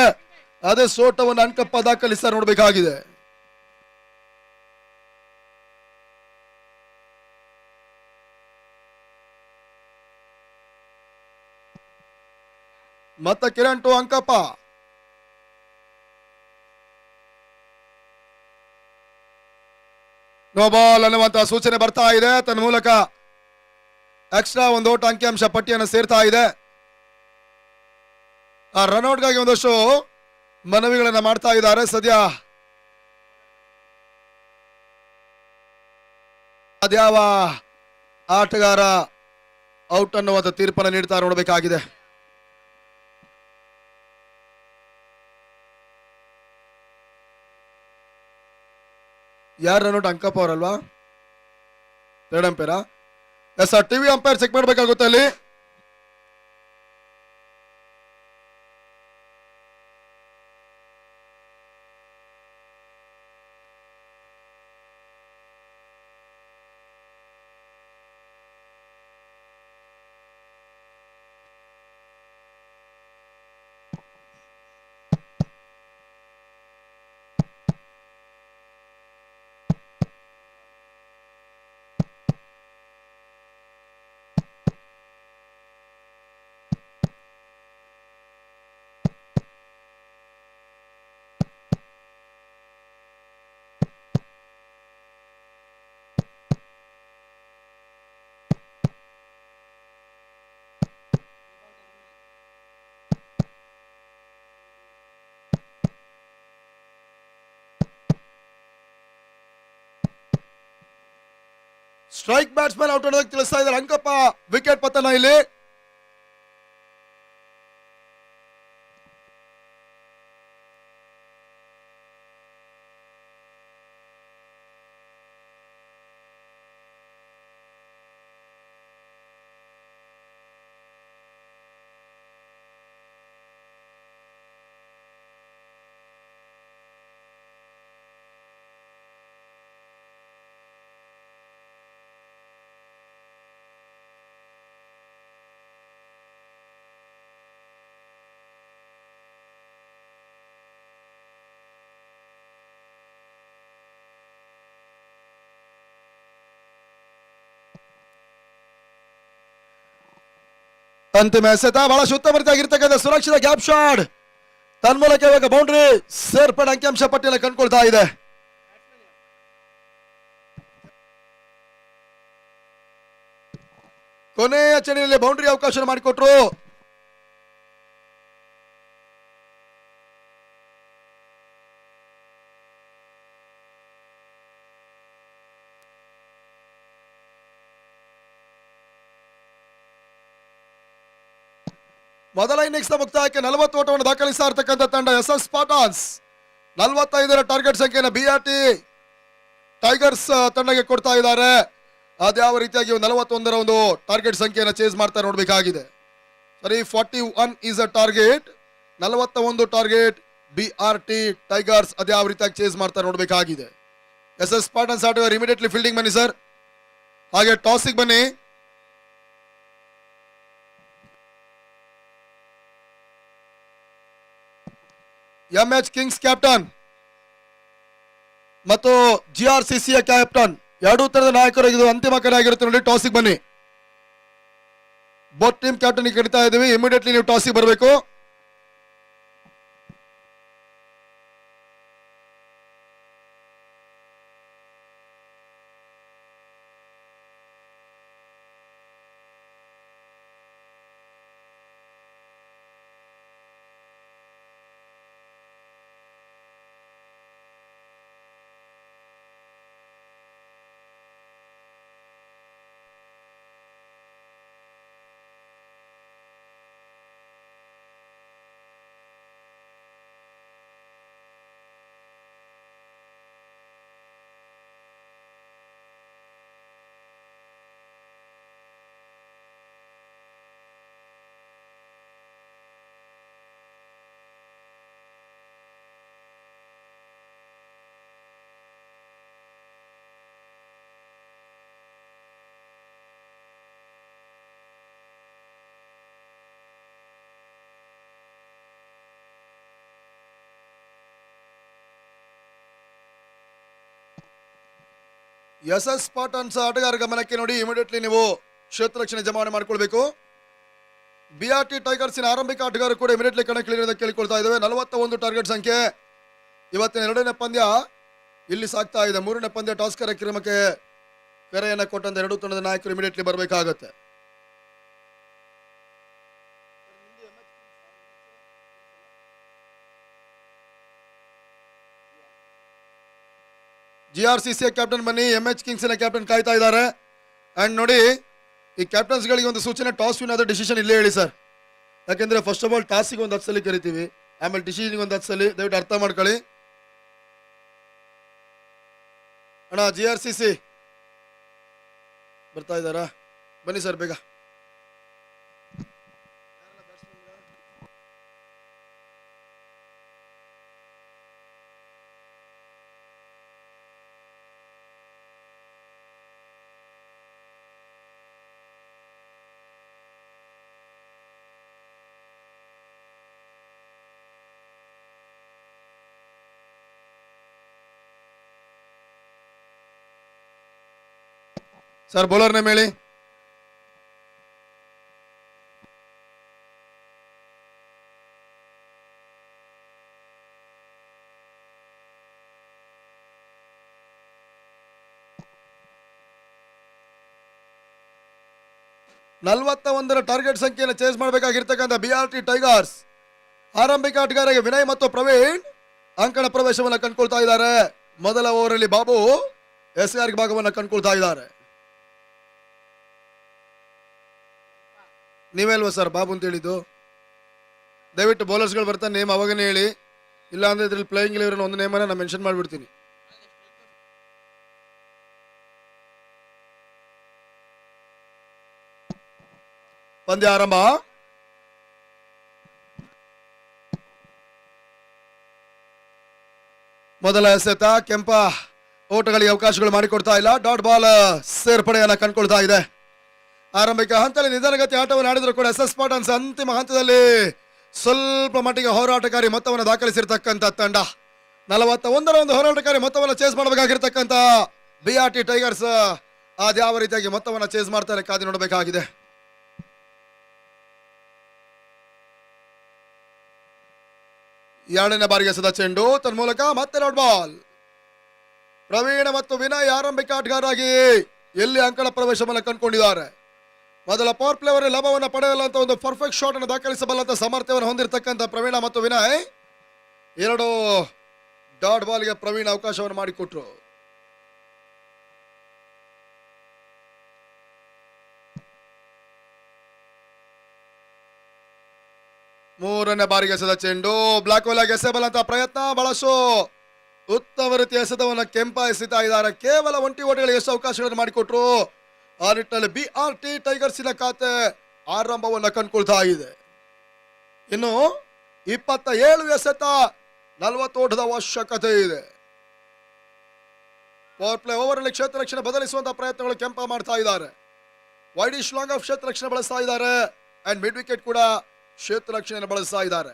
ಅದೇ ಸೋಟವನ್ನು ಅಂಕಪ್ಪ ದಾಖಲಿಸ್ತಾ ನೋಡಬೇಕಾಗಿದೆ. ಮತ್ತ Kiran to Ankappa. No ball ಅನ್ನುವಂತಹ ಸೂಚನೆ ಬರ್ತಾ ಇದೆ. ತನ್ನ ಮೂಲಕ ಎಕ್ಸ್ಟ್ರಾ ಒಂದು ಓಟ ಅಂಕಿಅಂಶ ಪಟ್ಟಿಯನ್ನು ಸೇರ್ತಾ ಇದೆ. ಆ ರನ್ಔಟ್ಗಾಗಿ ಒಂದಷ್ಟು ಮನವಿಗಳನ್ನ ಮಾಡ್ತಾ ಇದ್ದಾರೆ. ಸದ್ಯ ಅದ್ಯಾವ ಆಟಗಾರ ಔಟ್ ಅನ್ನುವಂಥ ತೀರ್ಪನ್ನು ನೀಡ್ತಾ ನೋಡಬೇಕಾಗಿದೆ. ಯಾರು ರನ್ಔಟ್? ಅಂಕಪ್ಪ ಅವರಲ್ವಾ? ಥರ್ಡ್ ಅಂಪೈರಾ? Yes sir, TV umpire check ಮಾಡಬೇಕಾಗುತ್ತೆ ಅಲ್ಲಿ. ಸ್ಟ್ರೈಕ್ ಬ್ಯಾಟ್ಸ್ಮನ್ ಔಟ್ ಅನ್ನೋದಕ್ಕೆ ತಿಳಿಸ್ತಾ ಇದ್ದಾರೆ. ಅಂಕಪ್ಪ ವಿಕೆಟ್ ಪತನ ಇಲ್ಲಿ. ಅಂತಿಮ ಎಸೆತ ಬಹಳ ಉತ್ತಮವಾಗಿರ್ತಕ್ಕಂಥ ಸುರಕ್ಷಿತ ಗ್ಯಾಪ್ ಶಾಟ್, ತನ್ಮೂಲಕ ಇವಾಗ ಬೌಂಡ್ರಿ ಸೇರ್ಪಡೆ ಅಂಕಿಅಂಶ ಪಟ್ಟಿಯಲ್ಲಿ ಕಂಡುಕೊಳ್ತಾ ಇದೆ. ಕೊನೆಯ ಚಣಿಯಲ್ಲಿ ಬೌಂಡ್ರಿ ಅವಕಾಶ ಮಾಡಿಕೊಟ್ರು. ಮೊದಲ ಇನ್ನಿಂಗ್ಸ್ ಮುಕ್ತಾಯಕ್ಕೆ 40 ಓಟವನ್ನು ದಾಖಲಿಸ್ತಾ ಇರ್ತಕ್ಕಂಥ ತಂಡ ಎಸ್ಎಸ್ ಸ್ಪಾರ್ಟನ್ಸ್ 45ರ ಟಾರ್ಗೆಟ್ ಸಂಖ್ಯೆಯನ್ನು ಬಿಆರ್ಟಿ ಟೈಗರ್ಸ್ ತಂಡಕ್ಕೆ ಕೊಡ್ತಾ ಇದ್ದಾರೆ. ಅದ್ಯಾವ ರೀತಿಯಾಗಿ 41ರ ಒಂದು ಟಾರ್ಗೆಟ್ ಸಂಖ್ಯೆಯನ್ನು ಚೇಸ್ ಮಾಡ್ತಾ ನೋಡಬೇಕಾಗಿದೆ. ಸರಿ, 41 is a target, 41 target BRT Tigers ಅದ್ಯಾವ ರೀತಿಯಾಗಿ ಚೇಸ್ ಮಾಡ್ತಾ ನೋಡಬೇಕಾಗಿದೆ. ಎಸ್ಎಸ್ ಸ್ಪಾರ್ಟನ್ಸ್ ಆಟಗಾರ ಇಮಿಡಿಯೇಟ್ಲಿ ಫೀಲ್ಡಿಂಗ್ ಬನ್ನಿ ಸರ್, ಹಾಗೆ ಟಾಸಿಗೆ ಬನ್ನಿ. ಎಂಎಚ್ ಕಿಂಗ್ಸ್ ಕ್ಯಾಪ್ಟನ್ ಮತ್ತು ಜಿಆರ್ಸಿಸಿಯ ಕ್ಯಾಪ್ಟನ್ ಎರಡೂ ತರದ ನಾಯಕರು ಇದು ಅಂತಿಮ ಕರೆ ಆಗಿರುತ್ತೆ ನೋಡಿ. ಟಾಸಿಗೆ ಬನ್ನಿ. ಬೋತ್ ಟೀಮ್ ಕ್ಯಾಪ್ಟನ್ ಕರಿತಾ ಇದ್ದೀವಿ, ಇಮಿಡಿಯೇಟ್ಲಿ ನೀವು ಟಾಸಿಗೆ ಬರಬೇಕು. ಎಸ್ಎಸ್ ಸ್ಪಾರ್ಟನ್ಸ್ ಆಟಗಾರ ಗಮನಕ್ಕೆ ನೋಡಿ, ಇಮಿಡಿಯೇಟ್ಲಿ ನೀವು ಕ್ಷೇತ್ರ ರಕ್ಷಣೆ ಜಮಾವಣೆ ಮಾಡ್ಕೊಳ್ಬೇಕು. ಬಿಆರ್ಟಿ ಟೈಗರ್ಸಿನ ಆರಂಭಿಕ ಆಟಗಾರ ಕೂಡ ಇಮಿಡಿಯೇಟ್ಲಿ ಕಣಕ್ಕಿಳಿಯೋದನ್ನ ಕೇಳಿಕೊಳ್ತಾ ಇದ್ದೇವೆ. 41 ಟಾರ್ಗೆಟ್ ಸಂಖ್ಯೆ. ಇವತ್ತಿನ 2ನೇ ಪಂದ್ಯ ಇಲ್ಲಿ ಸಾಗ್ತಾ ಇದೆ. 3ನೇ ಪಂದ್ಯ ಟಾಸ್ ಕಾರ್ಯಕ್ರಮಕ್ಕೆ ಕರೆಯನ್ನು ಕೊಟ್ಟಂತ ಎರಡೂ ತಂಡದ ನಾಯಕರು ಇಮಿಡಿಯೇಟ್ಲಿ ಬರಬೇಕಾಗುತ್ತೆ. ಜಿಆರ್ಸಿಸಿಯ ಕ್ಯಾಪ್ಟನ್ ಬನ್ನಿ, ಎಂಎಚ್ ಕಿಂಗ್ಸ್ನ ಕ್ಯಾಪ್ಟನ್ ಕಾಯ್ತಾ ಇದ್ದಾರೆ. ಅಂಡ್ ನೋಡಿ, ಈ ಕ್ಯಾಪ್ಟನ್ಸ್ಗಳಿಗೆ ಒಂದು ಸೂಚನೆ, ಟಾಸ್ ವಿನ್ ಆದ ಡಿಸಿಷನ್ ಇಲ್ಲೇ ಹೇಳಿ ಸರ್. ಯಾಕೆಂದ್ರೆ ಫಸ್ಟ್ ಆಫ್ ಆಲ್ ಟಾಸಿಗೆ ಒಂದು 10 ಸಲ ಕರಿತೀವಿ, ಆಮೇಲೆ ಡಿಸಿಷನ್ಗೆ ಒಂದು 10 ಸಲ. ದಯವಿಟ್ಟು ಅರ್ಥ ಮಾಡ್ಕೊಳ್ಳಿ ಅಣ್ಣ. ಜಿಆರ್ಸಿಸಿ ಬರ್ತಾ ಇದ್ದಾರಾ? ಬನ್ನಿ ಸರ್ ಬೇಗ. ಸರ್ ಬೌಲರ್ ನೇಮ್ ಹೇಳಿ. ರ ಟಾರ್ಗೆಟ್ ಸಂಖ್ಯೆಯನ್ನು ಚೇಸ್ ಮಾಡಬೇಕಾಗಿರ್ತಕ್ಕಂಥ ಬಿಆರ್ಟಿ ಟೈಗರ್ಸ್ ಆರಂಭಿಕ ಆಟಗಾರರಿಗೆ ವಿನಯ್ ಮತ್ತು ಪ್ರವೀಣ್ ಅಂಕಣ ಪ್ರವೇಶವನ್ನು ಕಂಡುಕೊಳ್ತಾ ಇದ್ದಾರೆ. ಮೊದಲ ಓವರಲ್ಲಿ ಬಾಬು ಎಸ್ಆರ್ ಭಾಗವನ್ನು ಕಂಡುಕೊಳ್ತಾ ಇದ್ದಾರೆ. ನೀವೇ ಅಲ್ವಾ ಸರ್ ಬಾಬು ಅಂತ ಹೇಳಿದ್ದು? ದಯವಿಟ್ಟು ಬೌಲರ್ಸ್ಗಳು ಬರ್ತಾರೆ, ನೇಮ್ ಅವಾಗನೇ ಹೇಳಿ. ಇಲ್ಲ ಅಂದ್ರೆ ಇದ್ರಲ್ಲಿ ಪ್ಲೇಯಿಂಗ್ ಇಲೆವನ್ ಒಂದು ನೇಮನ್ನು ನಾನು ಮೆನ್ಷನ್ ಮಾಡಿಬಿಡ್ತೀನಿ. ಪಂದ್ಯ ಆರಂಭ. ಮೊದಲ ಎಸೆತ ಕೆಂಪ ಓಟಗಳಿಗೆ ಅವಕಾಶಗಳು ಮಾಡಿಕೊಡ್ತಾ ಇಲ್ಲ. ಡಾಟ್ ಬಾಲ್ ಸೇರ್ಪಡೆಯನ್ನ ಕಂಡುಕೊಳ್ತಾ ಇದೆ. ಆರಂಭಿಕ ಹಂತದಲ್ಲಿ ನಿಧಾನಗತಿ ಆಟವನ್ನು ಆಡಿದ್ರು ಕೂಡ ಎಸ್ಎಸ್ ಸ್ಪಾರ್ಟನ್ಸ್ ಅಂತಿಮ ಹಂತದಲ್ಲಿ ಸ್ವಲ್ಪ ಮಟ್ಟಿಗೆ ಹೋರಾಟಕಾರಿ ಮೊತ್ತವನ್ನು ದಾಖಲಿಸಿರ್ತಕ್ಕಂಥ ತಂಡ. 41ರ ಒಂದು ಹೋರಾಟಕಾರಿ ಮೊತ್ತವನ್ನು ಚೇಸ್ ಮಾಡಬೇಕಾಗಿರ್ತಕ್ಕಂಥ ಬಿಆರ್ಟಿ ಟೈಗರ್ಸ್ ಅದ್ಯಾವ ರೀತಿಯಾಗಿ ಮೊತ್ತವನ್ನು ಚೇಸ್ ಮಾಡ್ತಾರೆ ಕಾದು ನೋಡಬೇಕಾಗಿದೆ. ಎರಡನೇ ಬಾರಿಗೆ ಎಸೆದ ಚೆಂಡು ತನ್ಮೂಲಕ ಮತ್ತೆ ಡಾಟ್ ಬಾಲ್. ಪ್ರವೀಣ ಮತ್ತು ವಿನಯ್ ಆರಂಭಿಕ ಆಟಗಾರರಾಗಿ ಎಲ್ಲಿ ಅಂಕಣ ಪ್ರವೇಶವನ್ನು ಕಂಡುಕೊಂಡಿದ್ದಾರೆ. ಮೊದಲ ಪವರ್ ಪ್ಲೇ ಅವರ ಲಾಭವನ್ನು ಪಡೆಯಲ್ಲ ಒಂದು ಪರ್ಫೆಕ್ಟ್ ಶಾಟ್ ಅನ್ನು ದಾಖಲಿಸಬಲ್ಲಂತ ಸಾಮರ್ಥ್ಯವನ್ನು ಹೊಂದಿರತಕ್ಕಂಥ ಪ್ರವೀಣ ಮತ್ತು ವಿನಯ್ 2 ಡಾಟ್ ಬಾಲ್ಗೆ ಪ್ರವೀಣ ಅವಕಾಶವನ್ನು ಮಾಡಿಕೊಟ್ರು. ಮೂರನೇ ಬಾರಿಗೆ ಎಸೆದ ಚೆಂಡು ಬ್ಲಾಕ್ ಹೋಲಾಗಿ ಎಸೆಬಲ್ಲಂತ ಪ್ರಯತ್ನ ಬಳಸು ಉತ್ತಮ ರೀತಿಯ ಎಸೆತವನ್ನು ಕೆಂಪ ಎಸೆತಾ ಇದ್ದಾರೆ. ಕೇವಲ ಒಂಟಿ ಓಟಗಳಿಗೆ ಎಷ್ಟು ಅವಕಾಶಗಳನ್ನು ಮಾಡಿಕೊಟ್ರು. ಆ ನಿಟ್ಟಿನಲ್ಲಿ BRT ಟೈಗರ್ಸಿನ ಖಾತೆ ಆರಂಭವನ್ನು ಕಂಡುಕೊಳ್ತಾ ಇದೆ. ಇನ್ನು 27 ಎಸೆತ 40 ಓಟದ ಅವಶ್ಯಕತೆ ಇದೆ. ಪವರ್ ಪ್ಲೇ ಓವರ್ ಅಲ್ಲಿ ಕ್ಷೇತ್ರ ರಕ್ಷಣೆ ಬದಲಿಸುವಂತಹ ಪ್ರಯತ್ನಗಳು ಕೆಂಪ ಮಾಡ್ತಾ ಇದ್ದಾರೆ. ವೈಡಿಶ್ ಲಾಂಗ್ ಆಫ್ ಕ್ಷೇತ್ರ ರಕ್ಷಣೆ ಬಳಸ್ತಾ ಇದ್ದಾರೆ ಅಂಡ್ ಮಿಡ್ ವಿಕೆಟ್ ಕೂಡ ಕ್ಷೇತ್ರ ರಕ್ಷಣೆಯನ್ನು ಬಳಸ್ತಾ ಇದ್ದಾರೆ.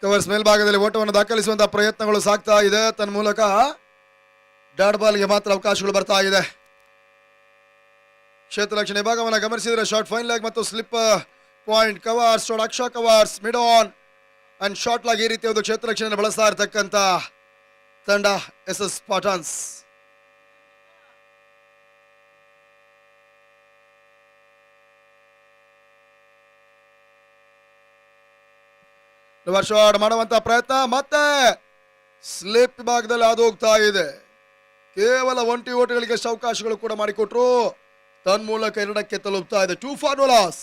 ಕವರ್ಸ್ ಮೇಲ್ಭಾಗದಲ್ಲಿ ಓಟವನ್ನು ದಾಖಲಿಸುವಂತಹ ಪ್ರಯತ್ನಗಳು ಸಾಗ್ತಾ ಇದೆ. ತನ್ನ ಮೂಲಕ ಡಾಟ್ ಬಾಲ್ಗೆ ಮಾತ್ರ ಅವಕಾಶಗಳು ಬರ್ತಾ ಇದೆ. ಕ್ಷೇತ್ರ ರಕ್ಷಣೆ ಭಾಗವನ್ನು ಗಮನಿಸಿದರೆ ಶಾರ್ಟ್ ಫೈನ್ ಲೆಗ್ ಮತ್ತು ಸ್ಲಿಪ್ ಪಾಯಿಂಟ್ ಕವರ್ಸ್, ಶಾರ್ಟ್ ಅಕ್ಷ covers, mid on and short log, ಈ ರೀತಿಯ ಒಂದು ಕ್ಷೇತ್ರ ರಕ್ಷಣೆ ಬಳಸ್ತಾ ಇರತಕ್ಕಂತ ತಂಡ SS ಸ್ಪಾಟನ್ಸ್. ರಿವರ್ಸ್ ಶಾಟ್ ಮಾಡುವಂತ ಪ್ರಯತ್ನ ಮತ್ತೆ ಸ್ಲಿಪ್ ಭಾಗದಲ್ಲಿ ಅದು ಹೋಗ್ತಾ ಇದೆ. ಕೇವಲ ಒಂಟಿ ಓಟಗಳಿಗೆ ಅವಕಾಶಗಳು ಕೂಡ ಮಾಡಿಕೊಟ್ರು. ತನ್ಮೂಲಕ 2ಕ್ಕೆ ತಲುಪ್ತಾ ಇದೆ. 2 ಫಾರ್ ಲಾಸ್.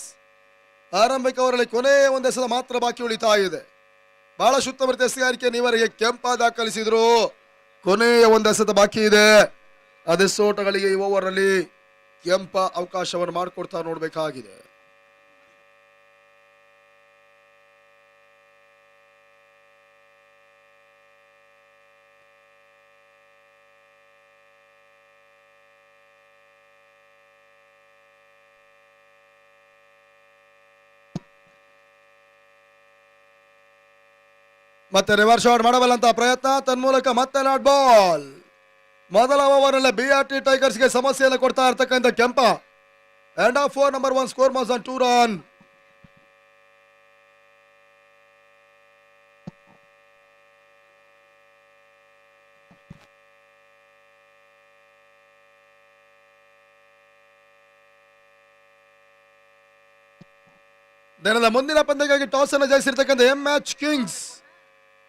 ಆರಂಭಿಕ ಅವರಲ್ಲಿ ಕೊನೆಯ ಒಂದು ಎಸೆತ ಮಾತ್ರ ಬಾಕಿ ಉಳಿತಾ ಇದೆ. ಬಹಳ ಉತ್ತಮ ರೀತಿಯ ಎಸೆಗಾರಿಕೆ ನೀವರೆಗೆ ಕೆಂಪ ದಾಖಲಿಸಿದ್ರು. ಕೊನೆಯ ಒಂದು ಎಸೆತ ಬಾಕಿ ಇದೆ. ಅದೆಷ್ಟು ಓಟಗಳಿಗೆ ಈ ಓವರ್ ಅಲ್ಲಿ ಕೆಂಪ ಅವಕಾಶವನ್ನು ಮಾಡಿಕೊಡ್ತಾ ನೋಡಬೇಕಾಗಿದೆ. ಮತ್ತೆ ರಿವರ್ಸ್ ಶಾಟ್ ಮಾಡಬಲ್ಲಂತ ಪ್ರಯತ್ನ, ತನ್ಮೂಲಕ ಮತ್ತೆ ನಾಟ್ ಬಾಲ್. ಮೊದಲ ಓವರ್ ನಲ್ಲಿ BRT ಟೈಗರ್ಸ್ಗೆ ಸಮಸ್ಯೆಯನ್ನು ಕೊಡ್ತಾ ಇರ್ತಕ್ಕಂಥ ಕೆಂಪ. ಎಂಡ್ ಆಫ್ 4 ನಂಬರ್ 1 ಸ್ಕೋರ್ ಮಾಸ್ ಆನ್ 2 ರನ್. ದಿನದ ಮುಂದಿನ ಪಂದ್ಯಕ್ಕಾಗಿ ಟಾಸ್ ಅನ್ನು ಜಯಿಸಿರ್ತಕ್ಕಂಥ MH ಕಿಂಗ್ಸ್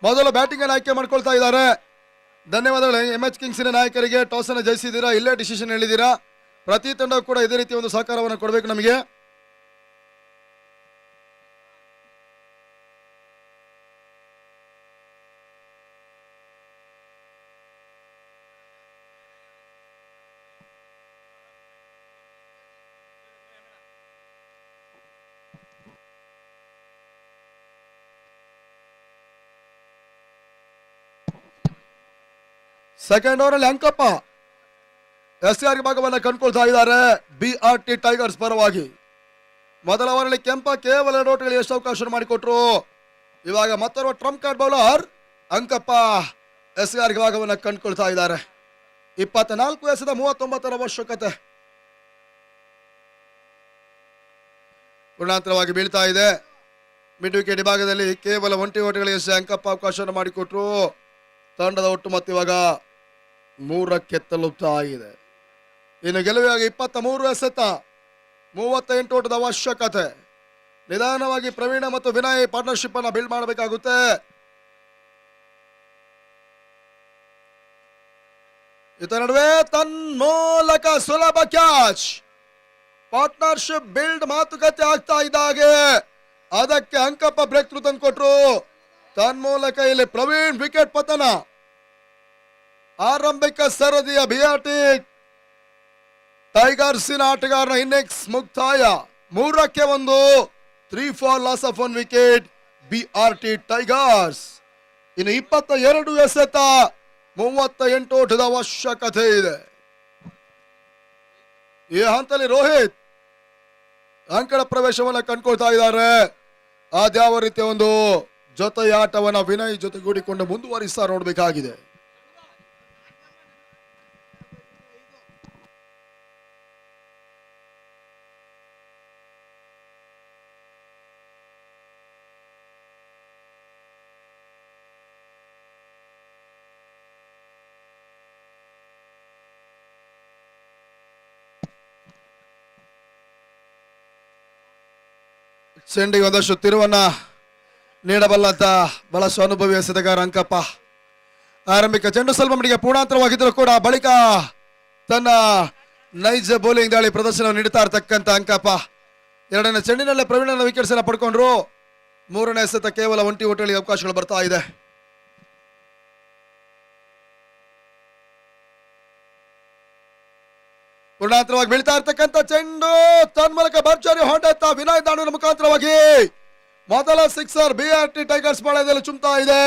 ಮೊದಲು ಬ್ಯಾಟಿಂಗ್ ಅನ್ನು ಆಯ್ಕೆ ಮಾಡ್ಕೊಳ್ತಾ ಇದ್ದಾರೆ. ಧನ್ಯವಾದಗಳು MH ಕಿಂಗ್ಸಿನ ನಾಯಕರಿಗೆ. ಟಾಸ್ ಅನ್ನು ಜಯಿಸಿದ್ದೀರಾ, ಇಲ್ಲೇ ಡಿಸಿಷನ್ ಹೇಳಿದ್ದೀರಾ. ಪ್ರತಿ ತಂಡ ಕೂಡ ಇದೇ ರೀತಿಯ ಒಂದು ಸಹಕಾರವನ್ನು ಕೊಡಬೇಕು ನಮಗೆ. ಸೆಕೆಂಡ್ ಓವರ್ ಅಲ್ಲಿ ಅಂಕಪ್ಪ SR ಭಾಗವನ್ನು ಕಂಡುಕೊಳ್ತಾ ಇದ್ದಾರೆ BRT ಟೈಗರ್ಸ್ ಪರವಾಗಿ. ಮೊದಲ ಓವರ್ ಅಲ್ಲಿ ಕೆಂಪ ಕೇವಲ 2 ಓಟಗಳಿಗೆ ಎಷ್ಟು ಅವಕಾಶ ಮಾಡಿಕೊಟ್ರು. ಇವಾಗ ಮತ್ತೊಬ್ಬ Trump card bowler Ankappa SR ಭಾಗವನ್ನು ಕಂಡುಕೊಳ್ತಾ ಇದ್ದಾರೆ. 24 ಎಸೆದ 39 ಅವಶ್ಯಕತೆ ಪೂರ್ಣಾಂತರವಾಗಿ ಬೀಳ್ತಾ ಇದೆ. ಮಿಡ್ ವಿಕೆಟ್ ಭಾಗದಲ್ಲಿ ಕೇವಲ ಒಂಟಿ ಓಟಗಳಿಗೆ ಅಂಕಪ್ಪ ಅವಕಾಶವನ್ನು ಮಾಡಿಕೊಟ್ರು. ತಂಡದ ಒಟ್ಟು ಮತ್ತೆ ಇವಾಗ 3ಕ್ಕೆ ತಲುಪ್ತಾ ಇದೆ. ಇನ್ನು ಗೆಲುವಿಗಾಗಿ 23 ಎಸೆತ 38 ಓಟದ ಅವಶ್ಯಕತೆ. ನಿಧಾನವಾಗಿ ಪ್ರವೀಣ ಮತ್ತು ವಿನಯ್ ಪಾರ್ಟ್ನರ್ಶಿಪ್ ಅನ್ನ ಬಿಲ್ಡ್ ಮಾಡಬೇಕಾಗುತ್ತೆ. ಇದರ ನಡುವೆ ತನ್ಮೂಲಕ ಸುಲಭ ಕ್ಯಾಚ್. ಪಾರ್ಟ್ನರ್ಶಿಪ್ ಬಿಲ್ಡ್ ಮಾತುಕತೆ ಆಗ್ತಾ ಇದ್ದಾಗೆ ಅದಕ್ಕೆ ಅಂಕಪ್ಪ ಬ್ರೇಕ್ ಥ್ರೂ ತಂದು ಕೊಟ್ರು. ತನ್ಮೂಲಕ ಇಲ್ಲಿ ಪ್ರವೀಣ್ ವಿಕೆಟ್ ಪತನ. ಆರಂಭಿಕ ಸರದಿಯ BRT ಟೈಗರ್ಸಿನ ಆಟಗಾರನ ಇನ್ನಿಂಗ್ಸ್ ಮುಕ್ತಾಯ. 3ಕ್ಕೆ 1. 3 for loss of 1 wicket BRT tigers. ಇನ್ನು 22 ಎಸೆತ 38 ಓಟದ ಅವಶ್ಯಕತೆ ಇದೆ. ಈ ಹಂತದಲ್ಲಿ ರೋಹಿತ್ ಅಂಕಣ ಪ್ರವೇಶವನ್ನ ಕಂಡುಕೊಳ್ತಾ ಇದ್ದಾರೆ. ಅದ್ಯಾವ ರೀತಿಯ ಒಂದು ಜೊತೆಯಾಟವನ್ನ ವಿನಯ್ ಜೊತೆಗೂಡಿಕೊಂಡು ಮುಂದುವರಿಸ್ತಾ ನೋಡಬೇಕಾಗಿದೆ. ಚೆಂಡಿಗೆ ಒಂದಷ್ಟು ತಿರುವನ್ನ ನೀಡಬಲ್ಲಂತ ಬಹಳಷ್ಟು ಅನುಭವಿ ಎಸೆತಗಾರ ಅಂಕಪ್ಪ. ಆರಂಭಿಕ ಚೆಂಡು ಸ್ವಲ್ಪ ಮಟ್ಟಿಗೆ ಪೂರ್ಣಾಂತರವಾಗಿದ್ದರೂ ಕೂಡ ಬಳಿಕ ತನ್ನ ನೈಜ ಬೌಲಿಂಗ್ ದಾಳಿ ಪ್ರದರ್ಶನ ನೀಡುತ್ತಾ ಇರತಕ್ಕಂತ ಅಂಕಪ್ಪ. ಎರಡನೇ ಚೆಂಡಿನಲ್ಲೇ ಪ್ರವೀಣನ ವಿಕೆಟ್ಸ್ ಅನ್ನ ಪಡ್ಕೊಂಡ್ರು. ಮೂರನೇ ಎಸೆತ ಕೇವಲ ಒಂಟಿ ಓಟಗಳಿಗೆ ಅವಕಾಶಗಳು ಬರ್ತಾ ಇದೆ. ಪೂರ್ಣಾಂತರವಾಗಿ ಬೀಳ್ತಾ ಇರ್ತಕ್ಕಂಥ ಚೆಂಡು ತನ್ಮೂಲಕ ಭರ್ಜರಿ ಹೊಡೆತ ವಿನಯ್ ದಾಂಡುವಿನ ಮುಖಾಂತರವಾಗಿ ಮೊದಲ ಸಿಕ್ಸರ್ BRT ಟೈಗರ್ಸ್ ಪಾಳ್ಯದಲ್ಲಿ ಚುಮ್ತಾ ಇದೆ.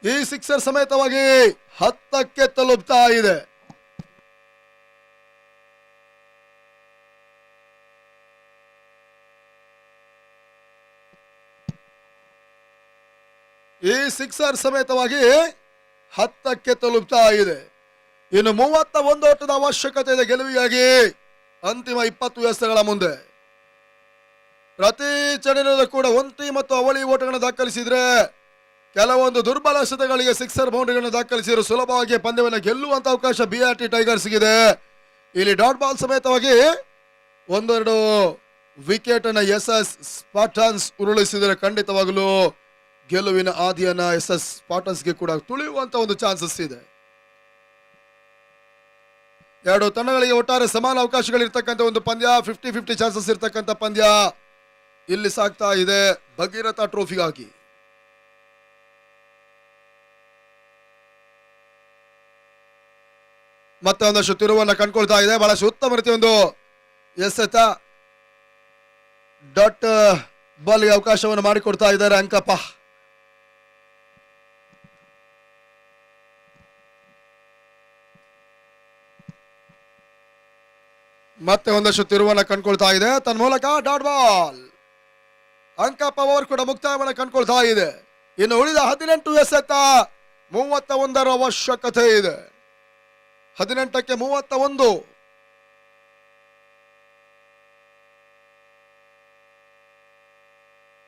ಈ ಸಿಕ್ಸರ್ ಸಮೇತವಾಗಿ 10ಕ್ಕೆ ತಲುಪ್ತಾ ಇದೆ. ಈ ಸಿಕ್ಸರ್ ಸಮೇತವಾಗಿ 10ಕ್ಕೆ ತಲುಪ್ತಾ ಇದೆ. ಇನ್ನು 31 ಓಟದ ಅವಶ್ಯಕತೆ ಇದೆ ಗೆಲುವಿಗಾಗಿ ಅಂತಿಮ 20 ಎಸೆತಗಳ ಮುಂದೆ. ಪ್ರತಿ ಚೆಂಡಿನಲ್ಲೂ ಕೂಡ ಒಂಟಿ ಮತ್ತು ಅವಳಿ ಓಟಗಳನ್ನು ದಾಖಲಿಸಿದ್ರೆ ಕೆಲವೊಂದು ದುರ್ಬಲ ಎಸೆತಗಳಿಗೆ ಸಿಕ್ಸರ್ ಬೌಂಡ್ರಿಗಳನ್ನು ದಾಖಲಿಸಿದ್ರು ಸುಲಭವಾಗಿ ಪಂದ್ಯವನ್ನು ಗೆಲ್ಲುವಂತ ಅವಕಾಶ BRT ಟೈಗರ್ಸ್ಗಿದೆ. ಇಲ್ಲಿ ಡಾಟ್ ಬಾಲ್ ಸಮೇತವಾಗಿ ಒಂದೆರಡು ವಿಕೆಟ್ ಅನ್ನ SS ಸ್ಪಾಟನ್ಸ್ ಉರುಳಿಸಿದರೆ ಖಂಡಿತವಾಗಲೂ ಗೆಲುವಿನ ಆದಿಯನ್ನ SS ಸ್ಪಾಟನ್ಸ್ಗೆ ಕೂಡ ತುಳಿಯುವಂತ ಒಂದು ಚಾನ್ಸಸ್ ಇದೆ. ಎರಡು ತಂಡಗಳಿಗೆ ಒಟ್ಟಾರೆ ಸಮಾನ ಅವಕಾಶಗಳಿರ್ತಕ್ಕಂಥ ಒಂದು ಪಂದ್ಯ, 50-50 ಚಾನ್ಸಸ್ ಇರ್ತಕ್ಕಂಥ ಪಂದ್ಯ ಇಲ್ಲಿ ಸಾಗ್ತಾ ಇದೆ ಭಗೀರಥ ಟ್ರೋಫಿಗಾಗಿ. ಮತ್ತೆ ಒಂದಷ್ಟು ತಿರುವನ್ನ ಕಂಡುಕೊಳ್ತಾ ಇದೆ. ಬಹಳಷ್ಟು ಉತ್ತಮ ರೀತಿಯ ಒಂದು ಎಸೆತ ಡಾಟ್ ಬಾಲ್ಗೆ ಅವಕಾಶವನ್ನು ಮಾಡಿಕೊಡ್ತಾ ಇದ್ದಾರೆ ಅಂಕಪ್ಪ. ಮತ್ತೆ ಒಂದಷ್ಟು ತಿರುವನ್ನ ಕಂಡುಕೊಳ್ತಾ ಇದೆ. ತನ್ನ ಮೂಲಕ ಡಾಟ್ ಬಾಲ್ ಅಂಕಪ್ಪ ಓವರ್ ಕೂಡ ಮುಕ್ತಾಯವನ್ನು ಕಂಡುಕೊಳ್ತಾ ಇದೆ. ಇನ್ನು ಉಳಿದ 18 ಎಸೆತ 31 ಅವಶ್ಯಕತೆ ಇದೆ. 18ಕ್ಕೆ 31.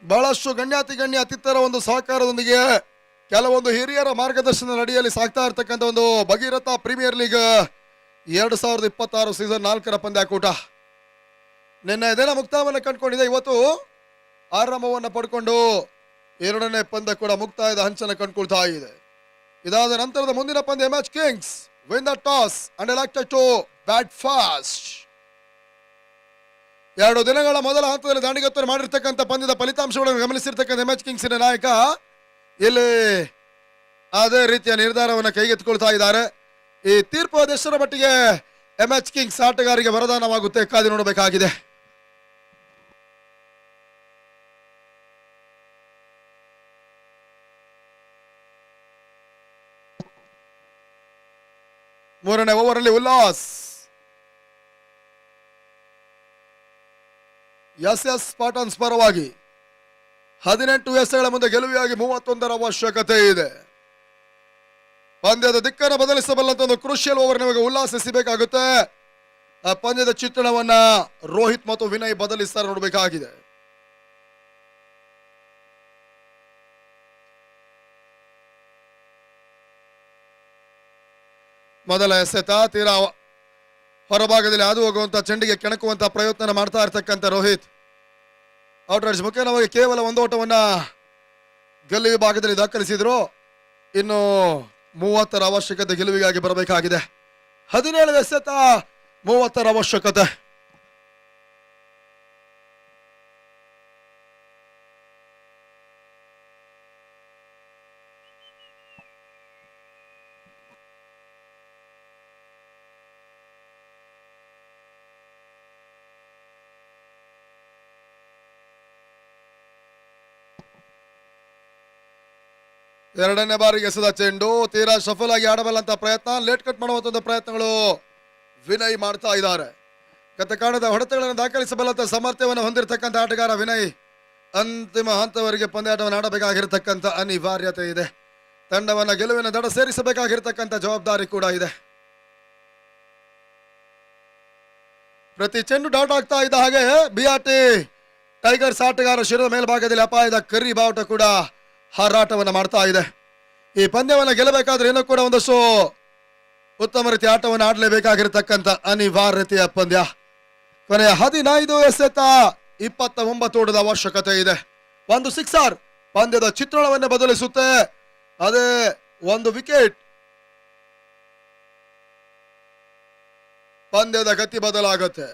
ಬಹಳಷ್ಟು ಗಣ್ಯ ಅತಿಥಿಯರ ಒಂದು ಸಹಕಾರದೊಂದಿಗೆ ಕೆಲವೊಂದು ಹಿರಿಯರ ಮಾರ್ಗದರ್ಶನದ ಅಡಿಯಲ್ಲಿ ಸಾಗ್ತಾ ಇರತಕ್ಕಂಥ ಒಂದು ಭಗೀರಥ ಪ್ರೀಮಿಯರ್ ಲೀಗ್ 2026 ಸೀಸನ್ 4ರ ಪಂದ್ಯಾಕೂಟ ನಿನ್ನೆ ದಿನ ಮುಕ್ತಾಯವನ್ನು ಕಂಡುಕೊಂಡಿದೆ. ಇವತ್ತು ಆರಂಭವನ್ನು ಪಡ್ಕೊಂಡು ಎರಡನೇ ಪಂದ್ಯ ಕೂಡ ಮುಕ್ತಾಯದ ಹಂಚನ್ನು ಕಂಡುಕೊಳ್ತಾ ಇದೆ. ಇದಾದ ನಂತರದ ಮುಂದಿನ ಪಂದ್ಯ MH Kings win the toss and elected to bat fast. ಎರಡು ದಿನಗಳ ಮೊದಲ ಹಂತದಲ್ಲಿ ದಾಂಡಿಗತ್ತನ್ನು ಮಾಡಿರ್ತಕ್ಕಂಥ ಪಂದ್ಯದ ಫಲಿತಾಂಶಗಳನ್ನು ಗಮನಿಸಿರ್ತಕ್ಕಂಥ MH ಕಿಂಗ್ಸಿನ ನಾಯಕ ಇಲ್ಲಿ ಅದೇ ರೀತಿಯ ನಿರ್ಧಾರವನ್ನು ಕೈಗೆತ್ತಿಕೊಳ್ತಾ ಇದ್ದಾರೆ. ಈ ತೀರ್ಪು ಅದೆಷ್ಟರ ಮಟ್ಟಿಗೆ MH ಕಿಂಗ್ಸ್ ಆಟಗಾರರಿಗೆ ವರದಾನವಾಗುತ್ತೆ ಕಾದು ನೋಡಬೇಕಾಗಿದೆ. ಮೂರನೇ ಓವರ್ ಅಲ್ಲಿ ಉಲ್ಲಾಸ್ SS ಸ್ಪಾಟನ್ಸ್ ಪರವಾಗಿ 18 ಎಸೆಗಳ ಮುಂದೆ ಗೆಲುವಿಗಾಗಿ 31 ಅವಶ್ಯಕತೆ ಇದೆ. ಪಂದ್ಯದ ದಿಕ್ಕನ್ನು ಬದಲಿಸಬಲ್ಲಂತ ಒಂದು ಕ್ರೂಷಿಯಲ್ ಓವರ್ ನಮಗೆ ಉಲ್ಲಾಸ ಎಸಿಬೇಕಾಗುತ್ತೆ. ಆ ಪಂದ್ಯದ ಚಿತ್ರಣವನ್ನ ರೋಹಿತ್ ಮತ್ತು ವಿನಯ್ ಬದಲಿಸ್ತಾರೆ ನೋಡಬೇಕಾಗಿದೆ. ಮೊದಲ ಎಸೆತ ತೀರಾ ಹೊರಭಾಗದಲ್ಲಿ ಹಾದು ಹೋಗುವಂತ ಚೆಂಡಿಗೆ ಕೆಣಕುವಂತ ಪ್ರಯತ್ನ ಮಾಡ್ತಾ ಇರ್ತಕ್ಕಂಥ ರೋಹಿತ್ ಔಟ್ರೈಡ್ಸ್ ಮುಖೇನವಾಗಿ ಕೇವಲ ಒಂದು ಓಟವನ್ನ ಗೆಲುವು ಭಾಗದಲ್ಲಿ ದಾಖಲಿಸಿದ್ರು. ಇನ್ನು 30 ಅವಶ್ಯಕತೆ ಗೆಲುವಿಗಾಗಿ ಬರಬೇಕಾಗಿದೆ. 17 ಎಸೆತ 30 ಅವಶ್ಯಕತೆ. ಎರಡನೇ ಬಾರಿಗೆ ಎಸೆದ ಚೆಂಡು ತೀರಾ ಸಫಲ್ ಆಗಿ ಆಡಬಲ್ಲಂತ ಪ್ರಯತ್ನ, ಲೇಟ್ ಕಟ್ ಮಾಡುವಂತ ಪ್ರಯತ್ನಗಳು ವಿನಯ್ ಮಾಡ್ತಾ ಇದ್ದಾರೆ. ಕಥಕಾಣದ ಹೊಡೆತಗಳನ್ನು ದಾಖಲಿಸಬಲ್ಲಂತ ಸಾಮರ್ಥ್ಯವನ್ನು ಹೊಂದಿರತಕ್ಕಂಥ ಆಟಗಾರ ವಿನಯ್ ಅಂತಿಮ ಹಂತವರೆಗೆ ಪಂದ್ಯಾಟವನ್ನು ಆಡಬೇಕಾಗಿರತಕ್ಕಂಥ ಅನಿವಾರ್ಯತೆ ಇದೆ. ತಂಡವನ್ನ ಗೆಲುವಿನ ದಡ ಸೇರಿಸಬೇಕಾಗಿರತಕ್ಕಂಥ ಜವಾಬ್ದಾರಿ ಕೂಡ ಇದೆ. ಪ್ರತಿ ಚೆಂಡು ಡಾಟ್ ಆಗ್ತಾ ಇದ್ದ ಹಾಗೆ BRT ಟೈಗರ್ಸ್ ಆಟಗಾರ ಶಿರದ ಮೇಲ್ಭಾಗದಲ್ಲಿ ಅಪಾಯದ ಕರಿ ಬಾವುಟ ಕೂಡ ಹಾರಾಟವನ್ನು ಮಾಡ್ತಾ ಇದೆ. ಈ ಪಂದ್ಯವನ್ನು ಗೆಲ್ಲಬೇಕಾದ್ರೆ ಇನ್ನೂ ಕೂಡ ಒಂದಷ್ಟು ಉತ್ತಮ ರೀತಿಯ ಆಟವನ್ನು ಆಡಲೇಬೇಕಾಗಿರತಕ್ಕಂಥ ಅನಿವಾರ್ಯತೆಯ ಪಂದ್ಯ. ಕೊನೆಯ 15 ಎಸೆತ 29 ಓಟದ ಅವಶ್ಯಕತೆ ಇದೆ. ಒಂದು ಸಿಕ್ಸರ್ ಪಂದ್ಯದ ಚಿತ್ರಣವನ್ನೇ ಬದಲಿಸುತ್ತೆ. ಅದೇ ಒಂದು ವಿಕೆಟ್ ಪಂದ್ಯದ ಗತಿ ಬದಲಾಗುತ್ತೆ.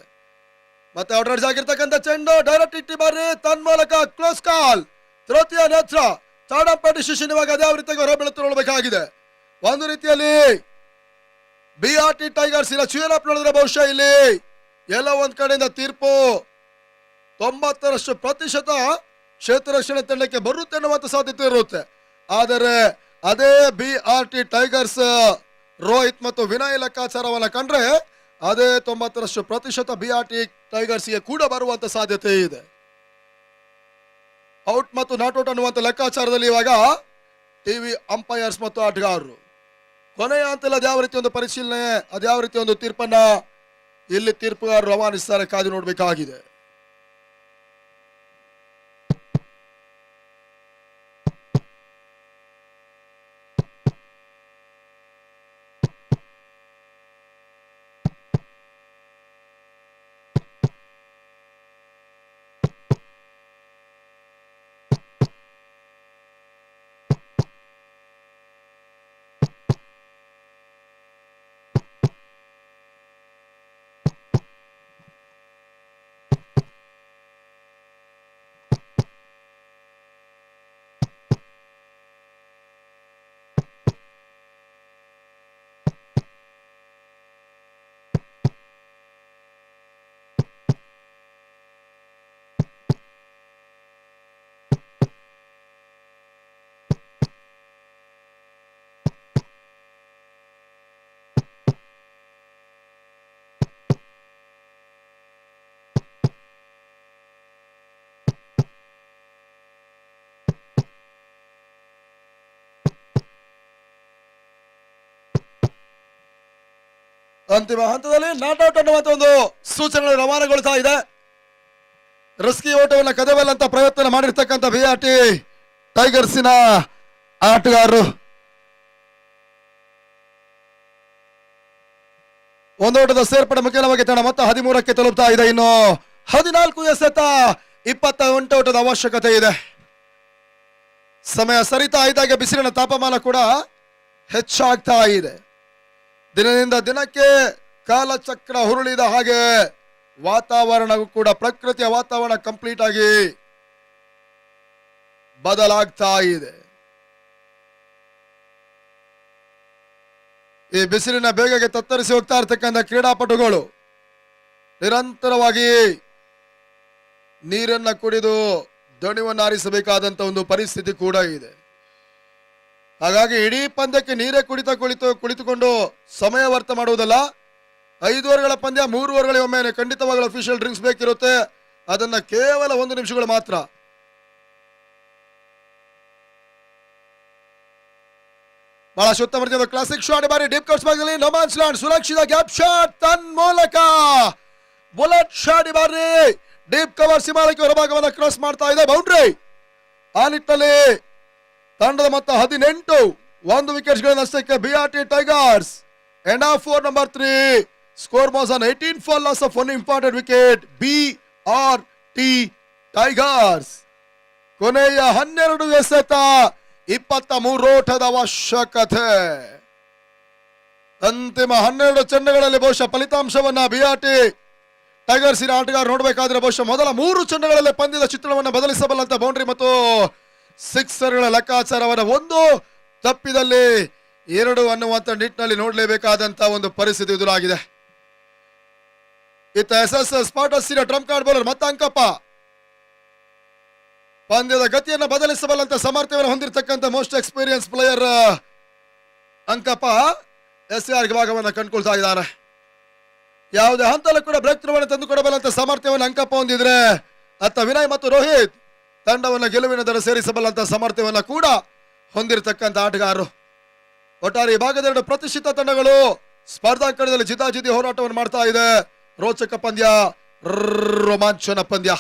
ಮತ್ತೆ ಔಟ್ರೈಡ್ಸ್ ಆಗಿರ್ತಕ್ಕಂಥ ಚೆಂಡು ಡೈರೆಕ್ಟ್ ಇಟ್ಟಿ ಬಾರಿ ತನ್ಮೂಲಕ ಕ್ಲೋಸ್ ಕಾಲ್. ತೃತೀಯ ನೇತ್ರ ಚಾಡಂಪೇಟೆ ಶಿಶಿನ್ ಇವಾಗ ಅದೇ ರೀತಿಯಾಗಿ ಹೊರಬೀಳುತ್ತಿರಬೇಕಾಗಿದೆ. ಒಂದು ರೀತಿಯಲ್ಲಿ BRT ಟೈಗರ್ಸ್ ಇಲ್ಲ ಚೀರಪ್ ನೋಡಿದ್ರೆ ಬಹುಶಃ ಇಲ್ಲಿ ಎಲ್ಲ ಒಂದ್ ಕಡೆಯಿಂದ ತೀರ್ಪು 90% ಕ್ಷೇತ್ರ ರಕ್ಷಣೆ ತಂಡಕ್ಕೆ ಬರುತ್ತೆ ಅನ್ನುವಂತ ಸಾಧ್ಯತೆ ಇರುತ್ತೆ. ಆದರೆ ಅದೇ BRT ಟೈಗರ್ಸ್ ರೋಹಿತ್ ಮತ್ತು ವಿನಯ್ ಲೆಕ್ಕಾಚಾರವನ್ನ ಕಂಡ್ರೆ ಅದೇ 90% BRT ಟೈಗರ್ಸ್ಗೆ ಕೂಡ ಬರುವಂತ ಸಾಧ್ಯತೆ ಇದೆ. ಔಟ್ ಮತ್ತು ನಾಟ್ ಔಟ್ ಅನ್ನುವಂತ ಲೆಕ್ಕಾಚಾರದಲ್ಲಿ ಇವಾಗ ಟಿವಿ ಅಂಪೈರ್ಸ್ ಮತ್ತು ಆಟಗಾರರು ಕೊನೆಯ ಹಂತದಲ್ಲಿ ಅದ್ಯಾವ ರೀತಿ ಒಂದು ಪರಿಶೀಲನೆ, ಅದ್ಯಾವ ರೀತಿ ಒಂದು ತೀರ್ಪನ್ನ ಇಲ್ಲಿ ತೀರ್ಪುಗಾರರು ರವಾನಿಸ್ತಾರೆ, ಕಾದು ನೋಡಬೇಕಾಗಿದೆ. ಅಂತಿಮ ಹಂತದಲ್ಲಿ ನಾಟ್ ಔಟ್ ಅನ್ನುವಂತ ಒಂದು ಸೂಚನೆಗಳು ರವಾನೆಗೊಳ್ತಾ ಇದೆ. ರಿಸ್ಕಿ ಓಟವನ್ನ ಕದವಲ್ಲಂತ ಪ್ರಯತ್ನ ಮಾಡಿರ್ತಕ್ಕಂಥ BRT ಟೈಗರ್ಸಿನ ಆಟಗಾರರು ಒಂದು ಓಟದ ಸೇರ್ಪಡೆ ಮುಖ್ಯವಾಗಿ ತಂಡ ಮತ್ತೆ 13ಕ್ಕೆ ತಲುಪ್ತಾ ಇದೆ. ಇನ್ನು 14 ಎಸೆತ 28 ಓಟದ ಅವಶ್ಯಕತೆ ಇದೆ. ಸಮಯ ಸರಿತಾ ಇದ್ದಾಗೆ ಬಿಸಿಲಿನ ತಾಪಮಾನ ಕೂಡ ಹೆಚ್ಚಾಗ್ತಾ ಇದೆ. ದಿನದಿಂದ ದಿನಕ್ಕೆ ಕಾಲಚಕ್ರ ಹುರುಳಿದ ಹಾಗೆ ವಾತಾವರಣವೂ ಕೂಡ ಪ್ರಕೃತಿಯ ವಾತಾವರಣ ಕಂಪ್ಲೀಟ್ ಆಗಿ ಬದಲಾಗ್ತಾ ಇದೆ. ಈ ಬಿಸಿಲಿನ ಬೇಗಕ್ಕೆ ತತ್ತರಿಸಿ ಹೋಗ್ತಾ ಇರ್ತಕ್ಕಂಥ ಕ್ರೀಡಾಪಟುಗಳು ನಿರಂತರವಾಗಿ ನೀರನ್ನ ಕುಡಿದು ದಣಿವನ್ನು ಆರಿಸಬೇಕಾದಂತ ಒಂದು ಪರಿಸ್ಥಿತಿ ಕೂಡ ಇದೆ. ಹಾಗಾಗಿ ಇಡೀ ಪಂದ್ಯಕ್ಕೆ ನೀರೇ ಕುಳಿತುಕೊಂಡು ಸಮಯ ವ್ಯರ್ಥ ಮಾಡುವುದಲ್ಲ. 5 ಓವರ್ಗಳ ಪಂದ್ಯ 3 ಓವರ್ಗಳಿಗೆ ಒಮ್ಮೆ ಖಂಡಿತವಾಗಲೂ ಅಫಿಷಿಯಲ್ ಡ್ರಿಂಕ್ಸ್ ಬೇಕಿರುತ್ತೆ. ಅದನ್ನ ಕೇವಲ 1 ನಿಮಿಷಗಳು ಮಾತ್ರ. ಬಹಳ ಉತ್ತಮ ರೀತಿಯ ಕ್ಲಾಸಿಕ್ ಶಾಟ್ ಬಾರಿ ಡೀಪ್ ಕಟ್ಸ್ ಭಾಗದಲ್ಲಿ ನೊಮ್ಯಾನ್ಸ್ ಲ್ಯಾಂಡ್ ಸುರಕ್ಷಿತ ಗ್ಯಾಪ್ ಶಾಟ್ ತನ್ಮೂಲಕ ಬುಲೆಟ್ ಶಾಟ್ ಬಾರಿ ಡೀಪ್ ಕವರ್ ಸೀಮಾರೇಖೆ ಹೊರಭಾಗವನ್ನು ಕ್ರಾಸ್ ಮಾಡ್ತಾ ಇದೆ. ಬೌಂಡ್ರಿ. ಆ ನಿಟ್ಟಿನಲ್ಲಿ ತಂಡದ ಮೊತ್ತ 18, 1 ವಿಕೆಟ್ಸ್ಗಳನ್ನಷ್ಟಕ್ಕೆ BRT tigers. End of over number 3. Score was on 18 for loss of 1 important wicket. BRT tigers. ಕೊನೆಯ 12 ಎಸೆತ 23 ಓಟದ ಅವಶ್ಯಕತೆ. ಅಂತಿಮ 12 ಚೆಂಡುಗಳಲ್ಲಿ ಬಹುಶಃ ಫಲಿತಾಂಶವನ್ನ BRT ಟೈಗರ್ಸಿನ ಆಟಗಾರ ನೋಡಬೇಕಾದ್ರೆ ಬಹುಶಃ ಮೊದಲ 3 ಚೆಂಡುಗಳಲ್ಲಿ ಪಂದ್ಯದ ಚಿತ್ರಣವನ್ನು ಬದಲಿಸಬಲ್ಲಂತ ಬೌಂಡ್ರಿ ಮತ್ತು ಸಿಕ್ಸರ್ಗಳ ಲೆಕ್ಕಾಚಾರವನ್ನ ಒಂದು ತಪ್ಪಿದಲ್ಲಿ 2 ಅನ್ನುವಂತ ನಿಟ್ಟಿನಲ್ಲಿ ನೋಡಲೇಬೇಕಾದಂತ ಒಂದು ಪರಿಸ್ಥಿತಿ ಎದುರಾಗಿದೆ. ಇತ್ತ SS ಸ್ಪಾಟರ್ಸಿನ ಟ್ರಂಪ್ ಕಾರ್ಡ್ ಬೌಲರ್ ಮತ್ತೆ ಅಂಕಪ್ಪ ಪಂದ್ಯದ ಗತಿಯನ್ನು ಬದಲಿಸಬಲ್ಲಂತ ಸಾಮರ್ಥ್ಯವನ್ನು ಹೊಂದಿರತಕ್ಕಂಥ most experience player Ankappa SCR ಭಾಗವನ್ನು ಕಂಡುಕೊಳ್ತಾ ಇದ್ದಾರೆ. ಯಾವುದೇ ಹಂತಲ್ಲೂ ಕೂಡ ಬ್ರೇಕ್ ಥ್ರೂವನ್ನು ತಂದುಕೊಡಬಲ್ಲಂತ ಸಾಮರ್ಥ್ಯವನ್ನು ಅಂಕಪ್ಪ ಹೊಂದಿದ್ರೆ ಅತ್ತ ವಿನಯ್ ಮತ್ತು ರೋಹಿತ್ ತಂಡವನ್ನು ಗೆಲುವಿನ ದರ ಸೇರಿಸಬಲ್ಲಂತ ಸಾಮರ್ಥ್ಯವನ್ನ ಕೂಡ ಹೊಂದಿರತಕ್ಕಂಥ ಆಟಗಾರರು. ಒಟ್ಟಾರೆ ಈ ಭಾಗದ 2 ಪ್ರತಿಷ್ಠಿತ ತಂಡಗಳು ಸ್ಪರ್ಧಾಂಕಣದಲ್ಲಿ ಜಿದ್ದಾಜಿದ್ದಿ ಹೋರಾಟವನ್ನು ಮಾಡ್ತಾ ಇದೆ. ರೋಚಕ ಪಂದ್ಯ, ರೋಮಾಂಚನ ಪಂದ್ಯ.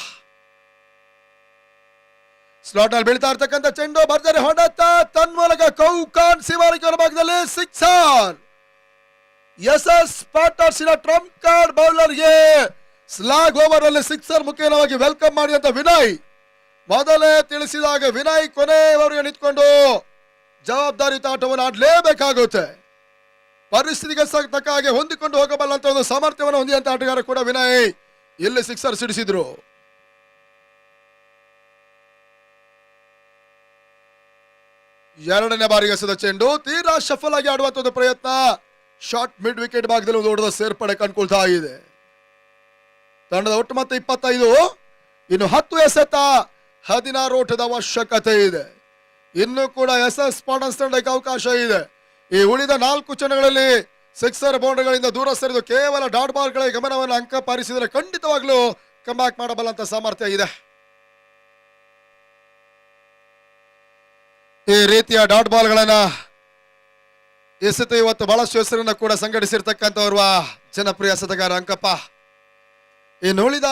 ಸ್ಲಾಟ್ ಅಲ್ಲಿ ಬೀಳ್ತಾ ಇರ್ತಕ್ಕಂಥ ಚೆಂಡು ಭರ್ಜರಿ ಹೊಡೆತ ತನ್ಮೂಲಕ ಕೌಕಾನ್ ಸೀಮಾರೇಖೆ ಹೊರಭಾಗದಲ್ಲಿ ಸಿಕ್ಸರ್. SS ಸ್ಪಾಟರ್ಸಿನ ಟ್ರಂಪ್ ಕಾರ್ಡ್ ಬೌಲರ್ಗೆ ಸ್ಲಾಗ್ ಓವರ್ ಅಲ್ಲಿ ಸಿಕ್ಸರ್ ಮುಖೇನವಾಗಿ ವೆಲ್ಕಮ್ ಮಾಡಿದಂತ ವಿನಯ್ ಮೊದಲೇ ತಿಳಿಸಿದಾಗ ವಿನಯ್ ಕೊನೆಯವರೆಗೆ ನಿಂತ್ಕೊಂಡು ಜವಾಬ್ದಾರಿಯುತ ಆಟವನ್ನು ಆಡಲೇಬೇಕಾಗುತ್ತೆ. ಪರಿಸ್ಥಿತಿಗೆ ತಕ್ಕ ಹಾಗೆ ಹೊಂದಿಕೊಂಡು ಹೋಗಬಲ್ಲಂತ ಒಂದು ಸಾಮರ್ಥ್ಯವನ್ನು ಹೊಂದಿದಂತ ಆಟಗಾರ ಕೂಡ ವಿನಯ್ ಇಲ್ಲಿ ಸಿಕ್ಸರ್ ಸಿಡಿಸಿದ್ರು. ಎರಡನೇ ಬಾರಿಗೆ ಎಸೆದ ಚೆಂಡು ತೀರಾ ಶಫಲ್ ಆಗಿ ಆಡುವಂತ ಒಂದು ಪ್ರಯತ್ನ. ಶಾರ್ಟ್ ಮಿಡ್ ವಿಕೆಟ್ ಭಾಗದಲ್ಲಿ ಒಂದು ಓಟದ ಸೇರ್ಪಡೆ ಕಂಡುಕೊಳ್ತಾ ಇದೆ. ತಂಡದ ಒಟ್ಟು ಮತ್ತೆ 25, ಇನ್ನು 10 ಎಸೆತ 16 ಓಟದ ಅವಶ್ಯಕತೆ ಇದೆ. ಇನ್ನು ಕೂಡ ಎಸ್ಎಸ್ ಸ್ಪಾಟನ್ಸ್ ತಂಡಕ್ಕೆ ಅವಕಾಶ ಇದೆ. ಈ ಉಳಿದ 4 ಚರಣಗಳಲ್ಲಿ ಸಿಕ್ಸರ್ ಬೌಂಡರಿಗಳಿಂದ ದೂರ ಸರಿದು ಕೇವಲ ಡಾಟ್ ಬಾಲ್ಗಳ ಗಮನವನ್ನು ಅಂಕ ಪಾರಿಸಿದರೆ ಖಂಡಿತವಾಗ್ಲೂ ಕಮ್ ಬ್ಯಾಕ್ ಮಾಡಬಲ್ಲಂತ ಸಾಮರ್ಥ್ಯ ಇದೆ. ಈ ರೀತಿಯ ಡಾಟ್ ಬಾಲ್ಗಳನ್ನ ಎಸೆತ ಇವತ್ತು ಬಹಳಷ್ಟು ಹೆಸರನ್ನ ಕೂಡ ಸಂಘಟಿಸಿರ್ತಕ್ಕಂಥವ್ರ ಜನಪ್ರಿಯ ಎಸೆತಗಾರ ಅಂಕಪ್ಪ. ಇನ್ನು ಉಳಿದ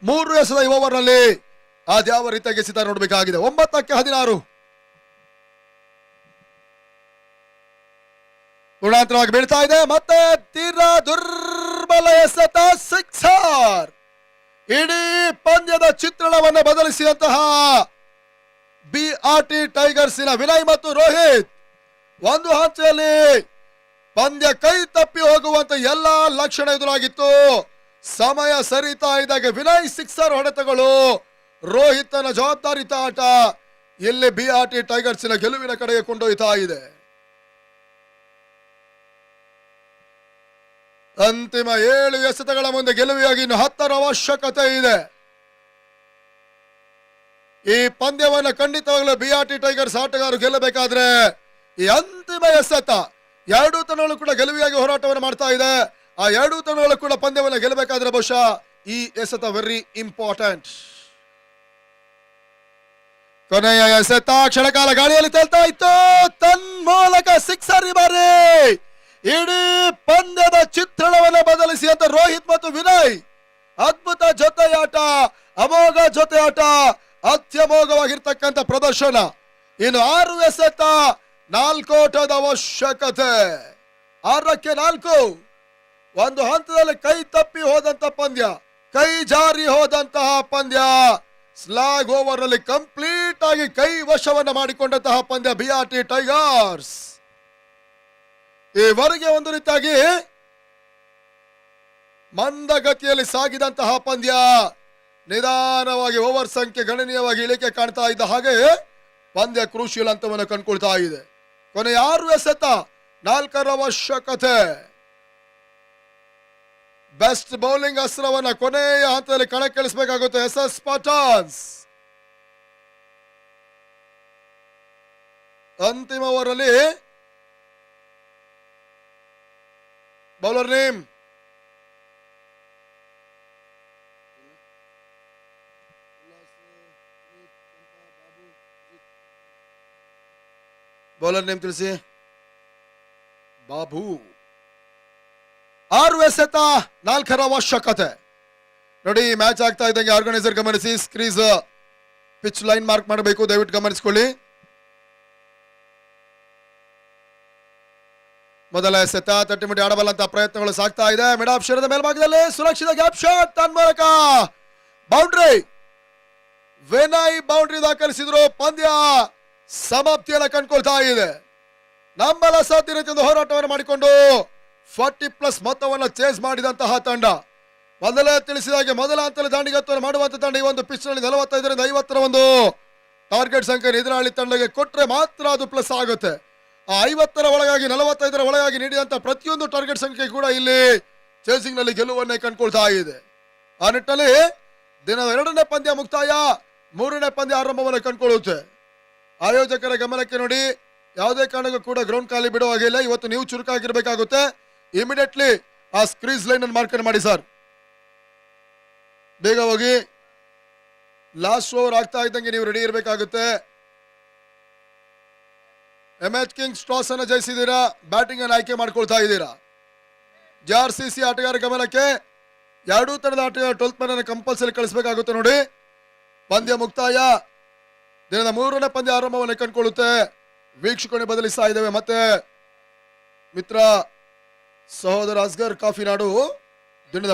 3 ಎಸೆದ ಈ ಓವರ್ ನಲ್ಲಿ ಅದ್ಯಾವ ರೀತಿಯಾಗಿ ಎಸೆತ ನೋಡಬೇಕಾಗಿದೆ. 9ಕ್ಕೆ 16 ಪೂರ್ಣಾಂತರವಾಗಿ ಬೀಳ್ತಾ ಇದೆ. ಮತ್ತೆ ತೀರಾ ದುರ್ಬಲ ಎಸೆತ ಸಿಕ್ಸರ್. ಇಡೀ ಪಂದ್ಯದ ಚಿತ್ರಣವನ್ನು ಬದಲಿಸಿದಂತಹ ಬಿಆರ್ಟಿ ಟೈಗರ್ಸಿನ ವಿನಯ್ ಮತ್ತು ರೋಹಿತ್ ಒಂದು ಹಂತದಲ್ಲಿ ಪಂದ್ಯ ಕೈ ತಪ್ಪಿ ಹೋಗುವಂತ ಎಲ್ಲಾ ಲಕ್ಷಣ ಎದುರಾಗಿತ್ತು. ಸಮಯ ಸರಿತಾ ಇದ್ದಾಗ ವಿನಯ್ ಸಿಕ್ಸರ್ ಹೊಡೆತಗಳು, ರೋಹಿತ್ನ ಜವಾಬ್ದಾರಿತ ಆಟ ಇಲ್ಲಿ ಬಿಆರ್ಟಿ ಟೈಗರ್ಸಿನ ಗೆಲುವಿನ ಕಡೆಗೆ ಕೊಂಡೊಯ್ತಾ ಇದೆ. ಅಂತಿಮ 7 ಎಸೆತಗಳ ಮುಂದೆ ಗೆಲುವಿಗಾಗಿ ಇನ್ನು 10 ಅವಶ್ಯಕತೆ ಇದೆ. ಈ ಪಂದ್ಯವನ್ನು ಖಂಡಿತವಾಗಲೂ ಬಿಆರ್ಟಿ ಟೈಗರ್ಸ್ ಆಟಗಾರರು ಗೆಲ್ಲಬೇಕಾದ್ರೆ ಈ ಅಂತಿಮ ಎಸೆತ 2 ತಂಡಗಳು ಕೂಡ ಗೆಲುವಿಗಾಗಿ ಹೋರಾಟವನ್ನು ಮಾಡ್ತಾ ಇದೆ. ಆ 2 ತಂಡಗಳು ಕೂಡ ಪಂದ್ಯವನ್ನು ಗೆಲ್ಲಬೇಕಾದ್ರೆ ಬಹುಶಃ ಈ ಎಸೆತ ವೆರಿ ಇಂಪಾರ್ಟೆಂಟ್. ಕೊನೆಯ ಎಸೆತ ಕ್ಷಣಕಾಲ ಗಾಳಿಯಲ್ಲಿ ತೇಲ್ತಾ ಇತ್ತು. ತನ್ಮೂಲಕ ಸಿಕ್ಸರ್ ಈ ಬಾರಿ ಇಡೀ ಪಂದ್ಯದ ಚಿತ್ರಣವನ್ನು ಬದಲಿಸಿದಂತ ರೋಹಿತ್ ಮತ್ತು ವಿನಯ್ ಅದ್ಭುತ ಜೊತೆಯಾಟ, ಅಮೋಘ ಜೊತೆಯಾಟ, ಅತ್ಯಮೋಘವಾಗಿರ್ತಕ್ಕಂಥ ಪ್ರದರ್ಶನ. ಇನ್ನು 6 ಎಸೆತ 4 ಓಟದ ಅವಶ್ಯಕತೆ. 6ಕ್ಕೆ 4 ಒಂದು ಹಂತದಲ್ಲಿ ಕೈ ತಪ್ಪಿ ಹೋದಂತ ಪಂದ್ಯ, ಕೈ ಜಾರಿ ಹೋದಂತಹ ಪಂದ್ಯ. ಸ್ಲಾಗ್ ಓವರ್ ನಲ್ಲಿ ಕಂಪ್ಲೀಟ್ ಆಗಿ ಕೈ ವಶವನ್ನ ಮಾಡಿಕೊಂಡಂತಹ ಪಂದ್ಯ ಬಿಆರ್ಟಿ ಟೈಗರ್ಸ್. ಈವರೆಗೆ ಒಂದು ರೀತಿಯಾಗಿ ಮಂದಗತಿಯಲ್ಲಿ ಸಾಗಿದಂತಹ ಪಂದ್ಯ ನಿಧಾನವಾಗಿ ಓವರ್ ಸಂಖ್ಯೆ ಗಣನೀಯವಾಗಿ ಇಳಿಕೆ ಕಾಣ್ತಾ ಇದ್ದ ಹಾಗೆ ಪಂದ್ಯ ಕ್ರೂಷಿಯಲ್ ಹಂತವನ್ನು ಕಂಡುಕೊಳ್ತಾ ಇದೆ. ಕೊನೆ 6 ಎಸೆತ 4 ಅವಶ್ಯಕತೆ. ಬೆಸ್ಟ್ ಬೌಲಿಂಗ್ ಅಸ್ತ್ರವನ್ನ ಕೊನೆಯ ಹಂತದಲ್ಲಿ ಕಣಕ್ಕಿಳಿಸಬೇಕಾಗುತ್ತೆ ಎಸ್ಎಸ್ ಸ್ಪಾಟನ್ಸ್. ಅಂತಿಮ ಓವರ್ ಅಲ್ಲಿ ಬೌಲರ್ ನೇಮ್ ತಿಳಿಸಿ. ಬಾಬು. 6 ಎಸೆತ 4 ಅವಶ್ಯಕತೆ. ನೋಡಿ, ಮ್ಯಾಚ್ ಆಗ್ತಾ ಇದ್ದಂಗೆ ಆರ್ಗನೈಸರ್ ಗಮನಿಸಿ, ಸ್ಕ್ರೀಸ್ ಪಿಚ್ ಲೈನ್ ಮಾರ್ಕ್ ಮಾಡಬೇಕು, ದಯವಿಟ್ಟು ಗಮನಿಸಿಕೊಳ್ಳಿ. ಮೊದಲ ಎಸೆತ ತಟ್ಟಿಮುಟ್ಟಿ ಆಡಬಲ್ಲಂತ ಪ್ರಯತ್ನಗಳು ಸಾಗ್ತಾ ಇದೆ. ಮಿಡ್ ಆಫ್ ಶಿರದ ಮೇಲ್ಭಾಗದಲ್ಲಿ ಸುರಕ್ಷಿತ ಗ್ಯಾಪ್ ಶಾಟ್ ತನ್ಮೂಲಕ ಬೌಂಡ್ರಿ. ವಿನಯ್ ಬೌಂಡ್ರಿ ದಾಖಲಿಸಿದ್ರು. ಪಂದ್ಯ ಸಮಾಪ್ತಿಯನ್ನು ಕಂಡುಕೊಳ್ತಾ ಇದೆ. ನಂಬಲ ಸಾಧ್ಯ ರೀತಿಯ ಹೋರಾಟವನ್ನು ಮಾಡಿಕೊಂಡು 40+ ಮೊತ್ತವನ್ನು ಚೇಸ್ ಮಾಡಿದಂತಹ ತಂಡ. ಮೊದಲೇ ತಿಳಿಸಿದಾಗೆ ಮೊದಲ ಹಂತದಲ್ಲಿ ದಾಂಡಿಗತ್ತನ್ನು ಮಾಡುವಂತ ತಂಡ ಈ ಒಂದು ಪಿಚ್ ನಲ್ಲಿ 45ರಿಂದ 50 ಒಂದು ಟಾರ್ಗೆಟ್ ಸಂಖ್ಯೆ ಎದುರಾಳಿ ತಂಡಕ್ಕೆ ಕೊಟ್ಟರೆ ಮಾತ್ರ ಅದು ಪ್ಲಸ್ ಆಗುತ್ತೆ. ಆ 50ರ ಒಳಗಾಗಿ 45ರ ಒಳಗಾಗಿ ನೀಡಿದಂತ ಪ್ರತಿಯೊಂದು ಟಾರ್ಗೆಟ್ ಸಂಖ್ಯೆ ಕೂಡ ಇಲ್ಲಿ ಚೇಸಿಂಗ್ ನಲ್ಲಿ ಗೆಲುವನ್ನೇ ಕಂಡುಕೊಳ್ತಾ ಇದೆ. ಆ ನಿಟ್ಟಿನಲ್ಲಿ ದಿನದ 2ನೇ ಪಂದ್ಯ ಮುಕ್ತಾಯ, 3ನೇ ಪಂದ್ಯ ಆರಂಭವನ್ನು ಕಂಡುಕೊಳ್ಳುತ್ತೆ. ಆಯೋಜಕರ ಗಮನಕ್ಕೆ ನೋಡಿ, ಯಾವುದೇ ಕಾರಣಕ್ಕೂ ಕೂಡ ಗ್ರೌಂಡ್ ಖಾಲಿ ಬಿಡುವ ಹಾಗಿಲ್ಲ. ಇವತ್ತು ನೀವು ಚುರುಕಾಗಿರ್ಬೇಕಾಗುತ್ತೆ. ಇಮಿಡಿಯೇಟ್ಲಿ ಆ ಸ್ಕ್ರೀಸ್ ಲೈನ್ ಅನ್ನು ಮಾರ್ಕ್ ಮಾಡಿ ಸರ್. ಬೇಗ ಹೋಗಿ. ಲಾಸ್ಟ್ ಓವರ್ ಆಗ್ತಾ ಇದ್ದಂಗೆ ನೀವು ರೆಡಿ ಇರಬೇಕಾಗುತ್ತೆ. MH ಕಿಂಗ್ಸ್ ಟಾಸ್ ಅನ್ನು ಜಯಿಸಿದ್ದೀರಾ, ಬ್ಯಾಟಿಂಗ್ ಅನ್ನು ಆಯ್ಕೆ ಮಾಡ್ಕೊಳ್ತಾ ಇದ್ದೀರಾ. JRCC ಆಟಗಾರ ಗಮನಕ್ಕೆ, 2 ತಂಡದ ಆಟಗಾರ 12th ಮ್ಯಾನ್ ಅನ್ನು ಕಂಪಲ್ಸರಿ ಕಳಿಸಬೇಕಾಗುತ್ತೆ. ನೋಡಿ, ಪಂದ್ಯ ಮುಕ್ತಾಯ, ದಿನದ 3ನೇ ಪಂದ್ಯ ಆರಂಭವನ್ನು ಕಂಡುಕೊಳ್ಳುತ್ತೆ. ವೀಕ್ಷಕಣೆ ಬದಲಿಸ್ತಾ ಇದ್ದೇವೆ. ಮತ್ತೆ ಮಿತ್ರ ಸಹೋದರ ಅಸ್ಗರ್ ಕಾಫಿನಾಡು ದಿನದ